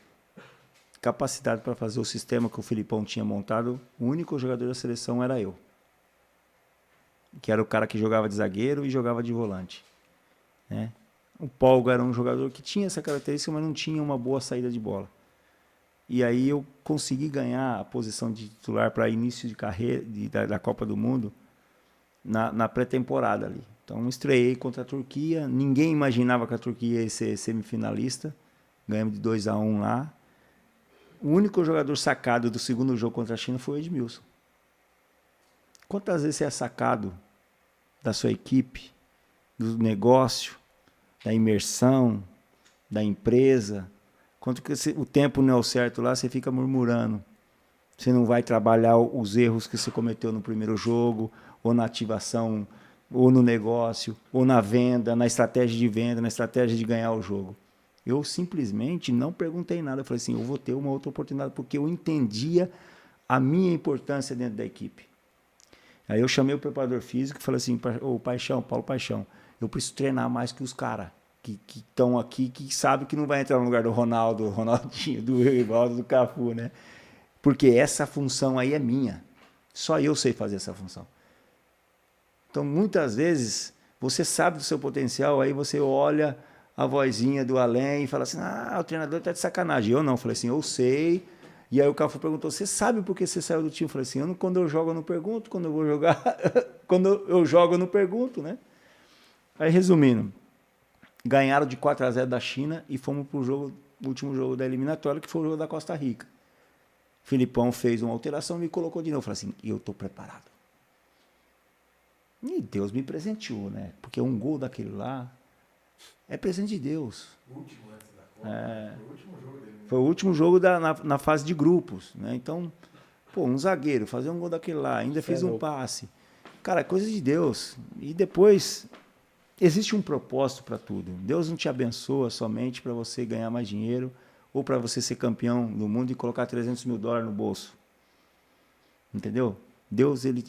capacidade para fazer o sistema que o Filipão tinha montado, o único jogador da seleção era eu. Que era o cara que jogava de zagueiro e jogava de volante. Né? O Paulo era um jogador que tinha essa característica, mas não tinha uma boa saída de bola. E aí eu consegui ganhar a posição de titular para início de carreira da Copa do Mundo na pré-temporada ali. Então estreiei contra a Turquia, ninguém imaginava que a Turquia ia ser semifinalista, ganhamos de 2-1 lá. O único jogador sacado do segundo jogo contra a China foi o Edmilson. Quantas vezes você é sacado da sua equipe, do negócio, da imersão, da empresa? Quanto que o tempo não é o certo lá, você fica murmurando. Você não vai trabalhar os erros que você cometeu no primeiro jogo, ou na ativação, ou no negócio, ou na venda, na estratégia de venda, na estratégia de ganhar o jogo. Eu simplesmente não perguntei nada. Eu falei assim, eu vou ter uma outra oportunidade, porque eu entendia a minha importância dentro da equipe. Aí eu chamei o preparador físico e falei assim, Paulo Paixão, eu preciso treinar mais que os caras que estão aqui, que sabem que não vai entrar no lugar do Ronaldinho, do Rivaldo, do Cafu, né? Porque essa função aí é minha. Só eu sei fazer essa função. Então, muitas vezes, você sabe do seu potencial, aí você olha a vozinha do além e fala assim, o treinador tá de sacanagem. Eu não, falei assim, eu sei. E aí o Cafu perguntou, você sabe por que você saiu do time? Eu falei assim, quando eu jogo eu não pergunto, quando eu vou jogar, quando eu jogo eu não pergunto, né? Aí, resumindo, ganharam de 4-0 da China e fomos para o último jogo da eliminatória, que foi o jogo da Costa Rica. Filipão fez uma alteração e me colocou de novo. Eu falei assim, eu estou preparado. E Deus me presenteou, né? Porque um gol daquele lá é presente de Deus. O último antes da Copa. Foi o último jogo dele. Né? Foi o último jogo na fase de grupos, né? Então, pô, um zagueiro fazer um gol daquele lá, ainda fez um passe. Cara, é coisa de Deus. E depois, existe um propósito para tudo. Deus não te abençoa somente para você ganhar mais dinheiro ou para você ser campeão do mundo e colocar $300 mil no bolso. Entendeu? Deus, ele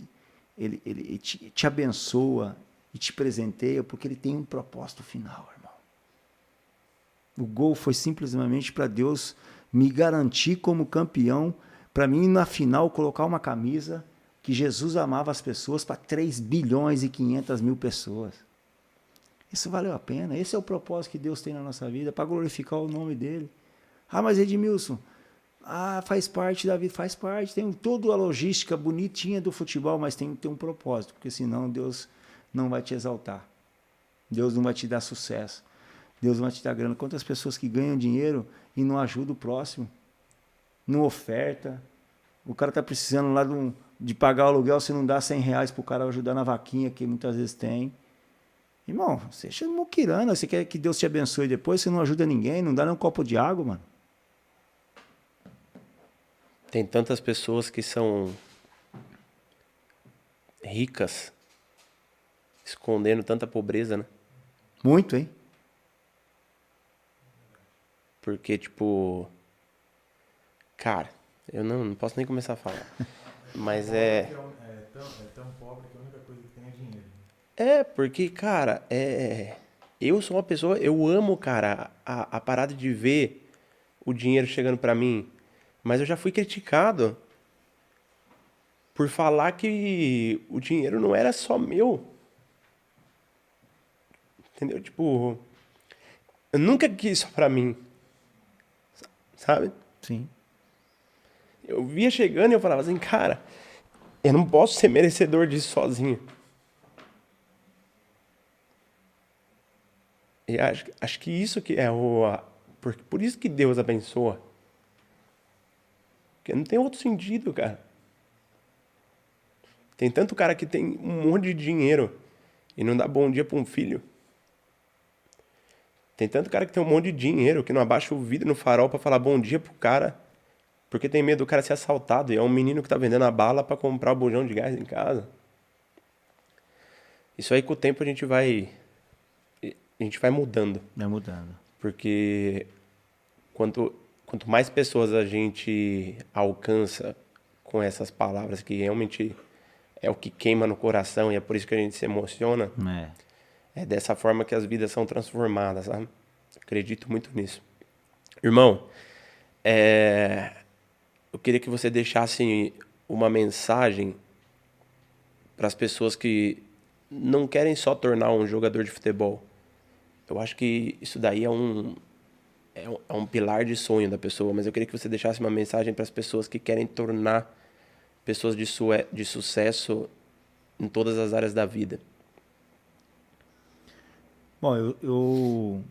te abençoa e te presenteia porque ele tem um propósito final, irmão. O gol foi simplesmente para Deus me garantir como campeão, para mim na final colocar uma camisa que Jesus amava as pessoas para 3.500.000 pessoas. Isso valeu a pena. Esse é o propósito que Deus tem na nossa vida, para glorificar o nome dele. Ah, mas Edmilson, faz parte da vida, faz parte. Tem toda a logística bonitinha do futebol, mas tem que ter um propósito, porque senão Deus não vai te exaltar. Deus não vai te dar sucesso. Deus não vai te dar grana. Quantas pessoas que ganham dinheiro e não ajudam o próximo? Não oferta. O cara está precisando lá de pagar o aluguel, você não dá R$100 para o cara ajudar na vaquinha, que muitas vezes tem. Irmão, você é muquirana, você quer que Deus te abençoe depois, você não ajuda ninguém, não dá nem um copo de água, mano. Tem tantas pessoas que são ricas, escondendo tanta pobreza, né? Muito, hein? Porque, tipo... Cara, eu não posso nem começar a falar. Mas É tão pobre que a única coisa que tem é dinheiro. Porque, cara, eu sou uma pessoa... Eu amo, cara, a parada de ver o dinheiro chegando pra mim. Mas eu já fui criticado por falar que o dinheiro não era só meu. Entendeu? Tipo, eu nunca quis só pra mim. Sabe? Sim. Eu via chegando e eu falava assim, cara, eu não posso ser merecedor disso sozinho. E acho que isso que é por isso que Deus abençoa. Porque não tem outro sentido, cara. Tem tanto cara que tem um monte de dinheiro e não dá bom dia pra um filho. Tem tanto cara que tem um monte de dinheiro que não abaixa o vidro no farol pra falar bom dia pro cara, porque tem medo do cara ser assaltado. E é um menino que tá vendendo a bala pra comprar o bujão de gás em casa. Isso aí com o tempo a gente vai mudando. Vai mudando. Porque quanto mais pessoas a gente alcança com essas palavras que realmente é o que queima no coração e é por isso que a gente se emociona, é dessa forma que as vidas são transformadas, sabe? Acredito muito nisso. Irmão, eu queria que você deixasse uma mensagem para as pessoas que não querem só tornar um jogador de futebol. Eu acho que isso daí é um pilar de sonho da pessoa, mas eu queria que você deixasse uma mensagem para as pessoas que querem tornar pessoas de sucesso em todas as áreas da vida. Bom, eu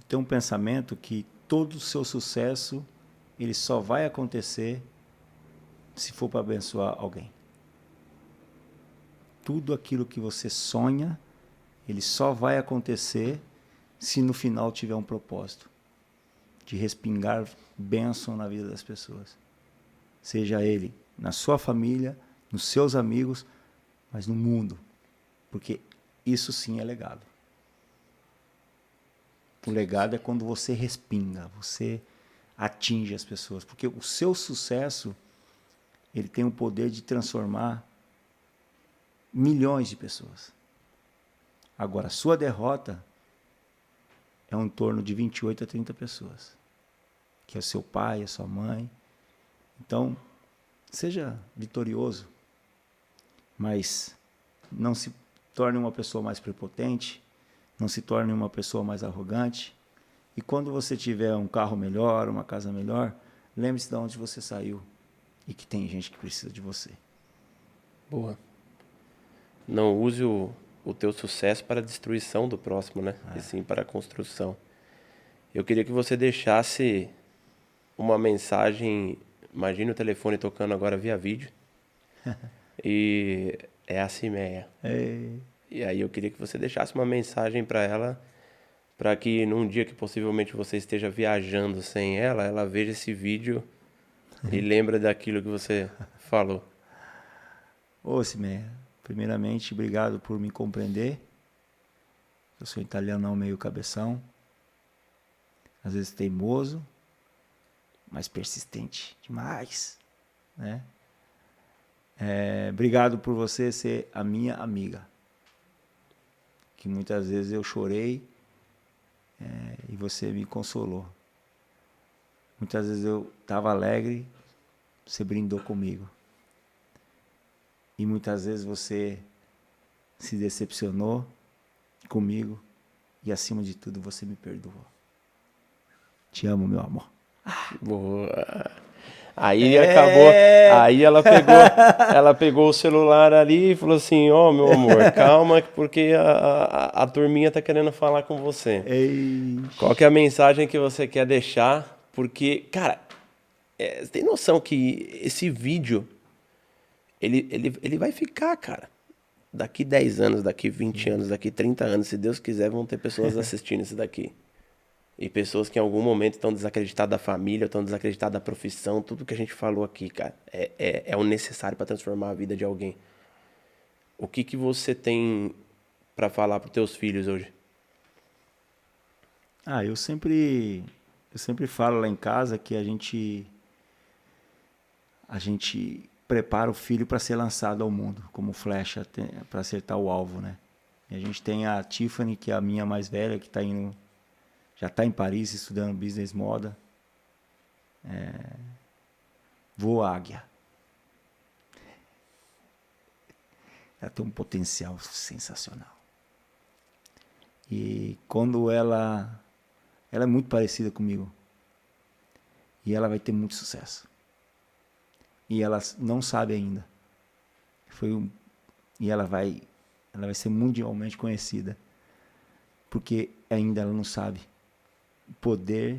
tenho um pensamento que todo o seu sucesso ele só vai acontecer se for para abençoar alguém. Tudo aquilo que você sonha, ele só vai acontecer se no final tiver um propósito de respingar bênção na vida das pessoas. Seja ele na sua família, nos seus amigos, mas no mundo. Porque isso sim é legado. O legado é quando você respinga, você atinge as pessoas. Porque o seu sucesso, ele tem o poder de transformar milhões de pessoas. Agora, a sua derrota é em torno de 28 a 30 pessoas. Que é o seu pai, a sua mãe. Então, seja vitorioso, mas não se torne uma pessoa mais prepotente, não se torne uma pessoa mais arrogante. E quando você tiver um carro melhor, uma casa melhor, lembre-se de onde você saiu e que tem gente que precisa de você. Boa. Não use o teu sucesso para a destruição do próximo, né? E sim para a construção. Eu queria que você deixasse uma mensagem. Imagine o telefone tocando agora via vídeo. E é a Cimeia. E aí eu queria que você deixasse uma mensagem para ela, para que num dia que possivelmente você esteja viajando sem ela, ela veja esse vídeo e lembre daquilo que você falou. Ô, Simeia, primeiramente, obrigado por me compreender. Eu sou italianão meio cabeção, às vezes teimoso, mas persistente demais, né? Obrigado por você ser a minha amiga, que muitas vezes eu chorei e você me consolou. Muitas vezes eu estava alegre, você brindou comigo. E muitas vezes você se decepcionou comigo e, acima de tudo, você me perdoou. Te amo, meu amor. Boa. Aí acabou. Aí ela pegou o celular ali e falou assim: ó, meu amor, calma, porque a turminha tá querendo falar com você. Ei. Qual que é a mensagem que você quer deixar? Porque, cara, você tem noção que esse vídeo ele vai ficar, cara. Daqui 10 anos, daqui 20 anos, daqui 30 anos, se Deus quiser, vão ter pessoas assistindo isso daqui. E pessoas que em algum momento estão desacreditadas da família, estão desacreditadas da profissão, tudo que a gente falou aqui, cara, é o necessário para transformar a vida de alguém. O que você tem para falar para os teus filhos hoje? Eu sempre falo lá em casa que a gente prepara o filho para ser lançado ao mundo, como flecha para acertar o alvo, né? E a gente tem a Tiffany, que é a minha mais velha, que já está em Paris estudando business moda. Voa águia. Ela tem um potencial sensacional. E quando ela é muito parecida comigo. E ela vai ter muito sucesso. E ela não sabe ainda. E ela vai ser mundialmente conhecida. Porque ainda ela não sabe o poder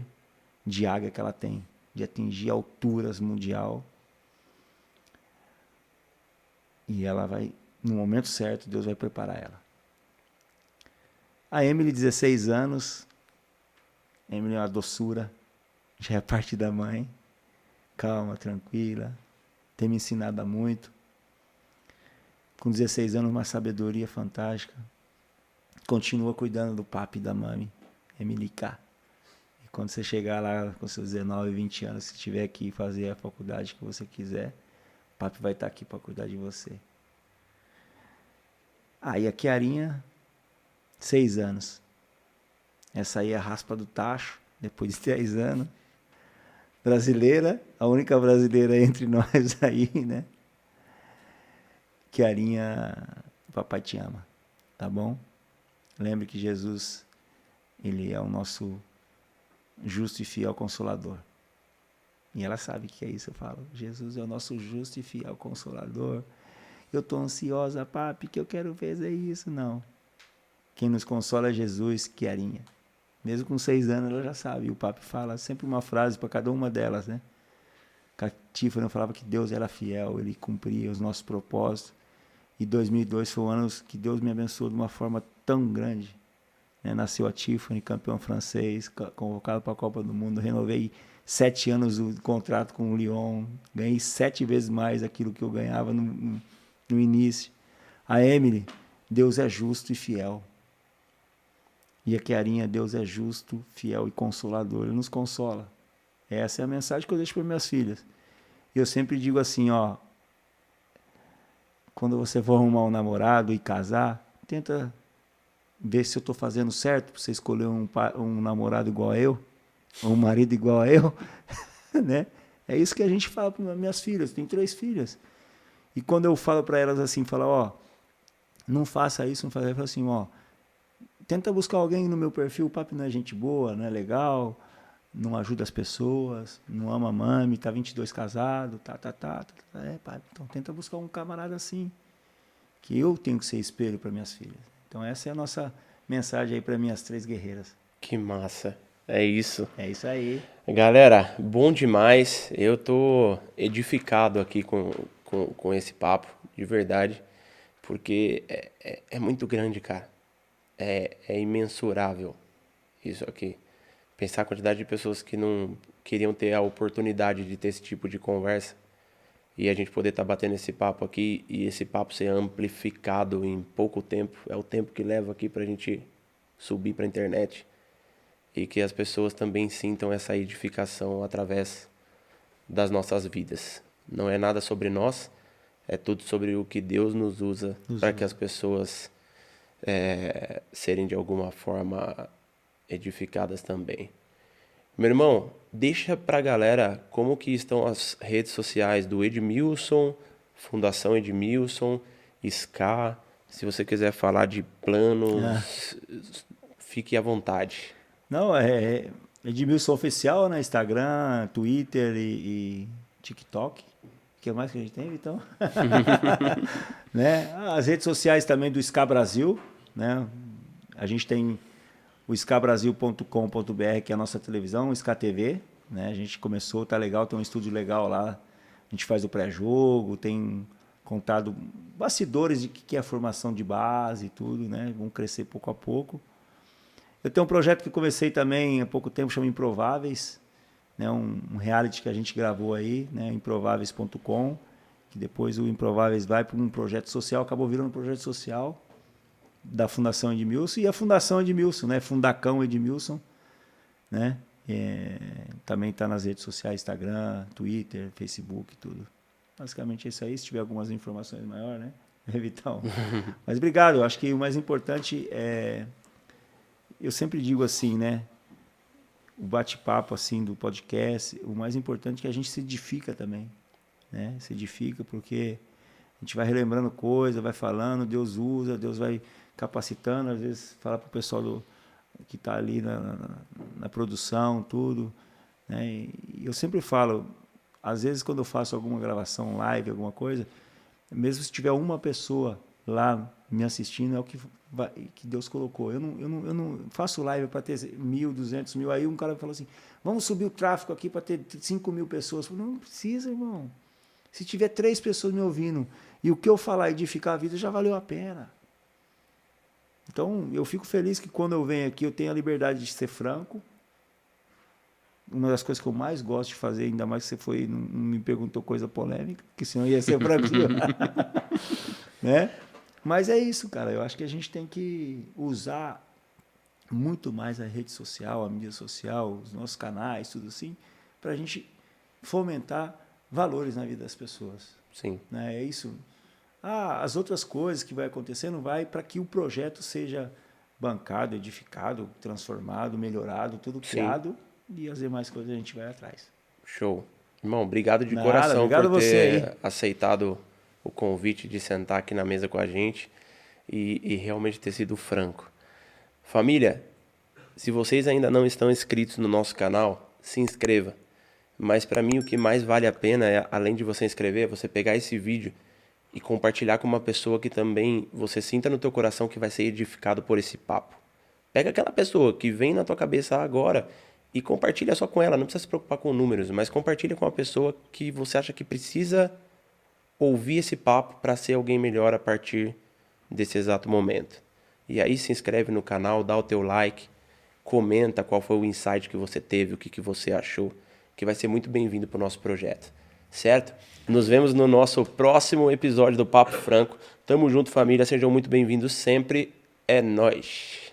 de águia que ela tem, de atingir alturas mundial. E ela vai, no momento certo, Deus vai preparar ela. A Emily, 16 anos. Emily é uma doçura, já é parte da mãe. Calma, tranquila. Tem me ensinado muito. Com 16 anos, uma sabedoria fantástica. Continua cuidando do papi e da mami. Emily K. E quando você chegar lá com seus 19, 20 anos, se tiver que fazer a faculdade que você quiser, o papi vai estar aqui para cuidar de você. E a Chiarinha, 6 anos. Essa aí é a raspa do tacho, depois de 10 anos. Brasileira, a única brasileira entre nós aí, né? Chiarinha, papai te ama, tá bom? Lembre que Jesus, ele é o nosso justo e fiel consolador. E ela sabe que é isso, eu falo. Jesus é o nosso justo e fiel consolador. Eu tô ansiosa, papi, que eu quero fazer isso. Não. Quem nos consola é Jesus, Chiarinha. Mesmo com 6 anos, ela já sabe. E o papi fala sempre uma frase para cada uma delas, né? A Tiffany falava que Deus era fiel, ele cumpria os nossos propósitos. E 2002 foi um ano que Deus me abençoou de uma forma tão grande. Nasceu a Tiffany, campeão francês, convocado para a Copa do Mundo. Renovei 7 anos o contrato com o Lyon. Ganhei 7 vezes mais aquilo que eu ganhava no início. A Emily, Deus é justo e fiel. E a Chiarinha, Deus é justo, fiel e consolador. Ele nos consola. Essa é a mensagem que eu deixo para minhas filhas. Eu sempre digo assim, quando você for arrumar um namorado e casar, tenta ver se eu estou fazendo certo para você escolher um namorado igual a eu, ou um marido igual a eu, né? É isso que a gente fala para minhas filhas. Tenho 3 filhas. E quando eu falo para elas assim, não faça isso, não faça isso, eu falo assim, tenta buscar alguém no meu perfil, o papi não é gente boa, não é legal, não ajuda as pessoas, não ama a mami, tá 22 casado, pai, então tenta buscar um camarada assim, que eu tenho que ser espelho para minhas filhas. Então essa é a nossa mensagem aí para minhas 3 guerreiras. Que massa, é isso. É isso aí. Galera, bom demais, eu tô edificado aqui com esse papo, de verdade, Porque é muito grande, cara. É imensurável isso aqui. Pensar a quantidade de pessoas que não queriam ter a oportunidade de ter esse tipo de conversa e a gente poder estar batendo esse papo aqui e esse papo ser amplificado em pouco tempo. É o tempo que leva aqui pra gente subir pra internet e que as pessoas também sintam essa edificação através das nossas vidas. Não é nada sobre nós, é tudo sobre o que Deus nos usa para que as pessoas serem de alguma forma edificadas também. Meu irmão, deixa pra galera como que estão as redes sociais do Edmilson, Fundação Edmilson, SCA. Se você quiser falar de planos, fique à vontade. Não, é Edmilson Oficial, né? Instagram, Twitter e TikTok. O que mais que a gente tem, então? Né? As redes sociais também do SCA Brasil, né? A gente tem o scabrasil.com.br, que é a nossa televisão, o SCA TV, né? A gente começou, tá legal, tem um estúdio legal lá. A gente faz o pré-jogo, tem contado bastidores de que é a formação de base e tudo, né? Vão crescer pouco a pouco. Eu tenho um projeto que comecei também há pouco tempo, chama Improváveis, né? Um reality que a gente gravou aí, né? Improváveis.com, que depois o Improváveis vai para um projeto social, acabou virando um projeto social da Fundação Edmilson e a Fundação Edmilson, né? Fundacão Edmilson, né? Também está nas redes sociais, Instagram, Twitter, Facebook, tudo. Basicamente é isso aí. Se tiver algumas informações maiores, né? Vitão. Mas obrigado. Eu acho que o mais importante é... Eu sempre digo assim, né? O bate-papo assim do podcast, o mais importante é que a gente se edifica também, né? Se edifica porque a gente vai relembrando coisa, vai falando, Deus usa, Deus vai capacitando, às vezes fala para o pessoal que está ali na produção, tudo, né? E eu sempre falo, às vezes quando eu faço alguma gravação live, alguma coisa, mesmo se tiver uma pessoa lá me assistindo, é o que Deus colocou. Eu não faço live para ter 1.000, 200 mil. Aí um cara falou assim, vamos subir o tráfego aqui para ter 5 mil pessoas. Eu falei, não precisa, irmão. Se tiver 3 pessoas me ouvindo e o que eu falar edificar a vida, já valeu a pena. Então, eu fico feliz que quando eu venho aqui, eu tenho a liberdade de ser franco. Uma das coisas que eu mais gosto de fazer, ainda mais que você não me perguntou coisa polêmica, porque senão ia ser franco. Né? Mas é isso, cara. Eu acho que a gente tem que usar muito mais a rede social, a mídia social, os nossos canais, tudo assim, para a gente fomentar valores na vida das pessoas. Sim. Né? É isso. As outras coisas que vai acontecendo vai para que o projeto seja bancado, edificado, transformado, melhorado, tudo criado. E as demais coisas a gente vai atrás. Show. Irmão, obrigado de coração obrigado por ter você aceitado o convite de sentar aqui na mesa com a gente e realmente ter sido franco. Família, se vocês ainda não estão inscritos no nosso canal, se inscreva. Mas para mim o que mais vale a pena é, além de você inscrever, você pegar esse vídeo e compartilhar com uma pessoa que também você sinta no teu coração que vai ser edificado por esse papo. Pega aquela pessoa que vem na tua cabeça agora e compartilha só com ela. Não precisa se preocupar com números, mas compartilha com uma pessoa que você acha que precisa ouvir esse papo para ser alguém melhor a partir desse exato momento. E aí se inscreve no canal, dá o teu like, comenta qual foi o insight que você teve, o que você achou, que vai ser muito bem-vindo para o nosso projeto. Certo? Nos vemos no nosso próximo episódio do Papo Franco. Tamo junto, família. Sejam muito bem-vindos sempre. É nóis!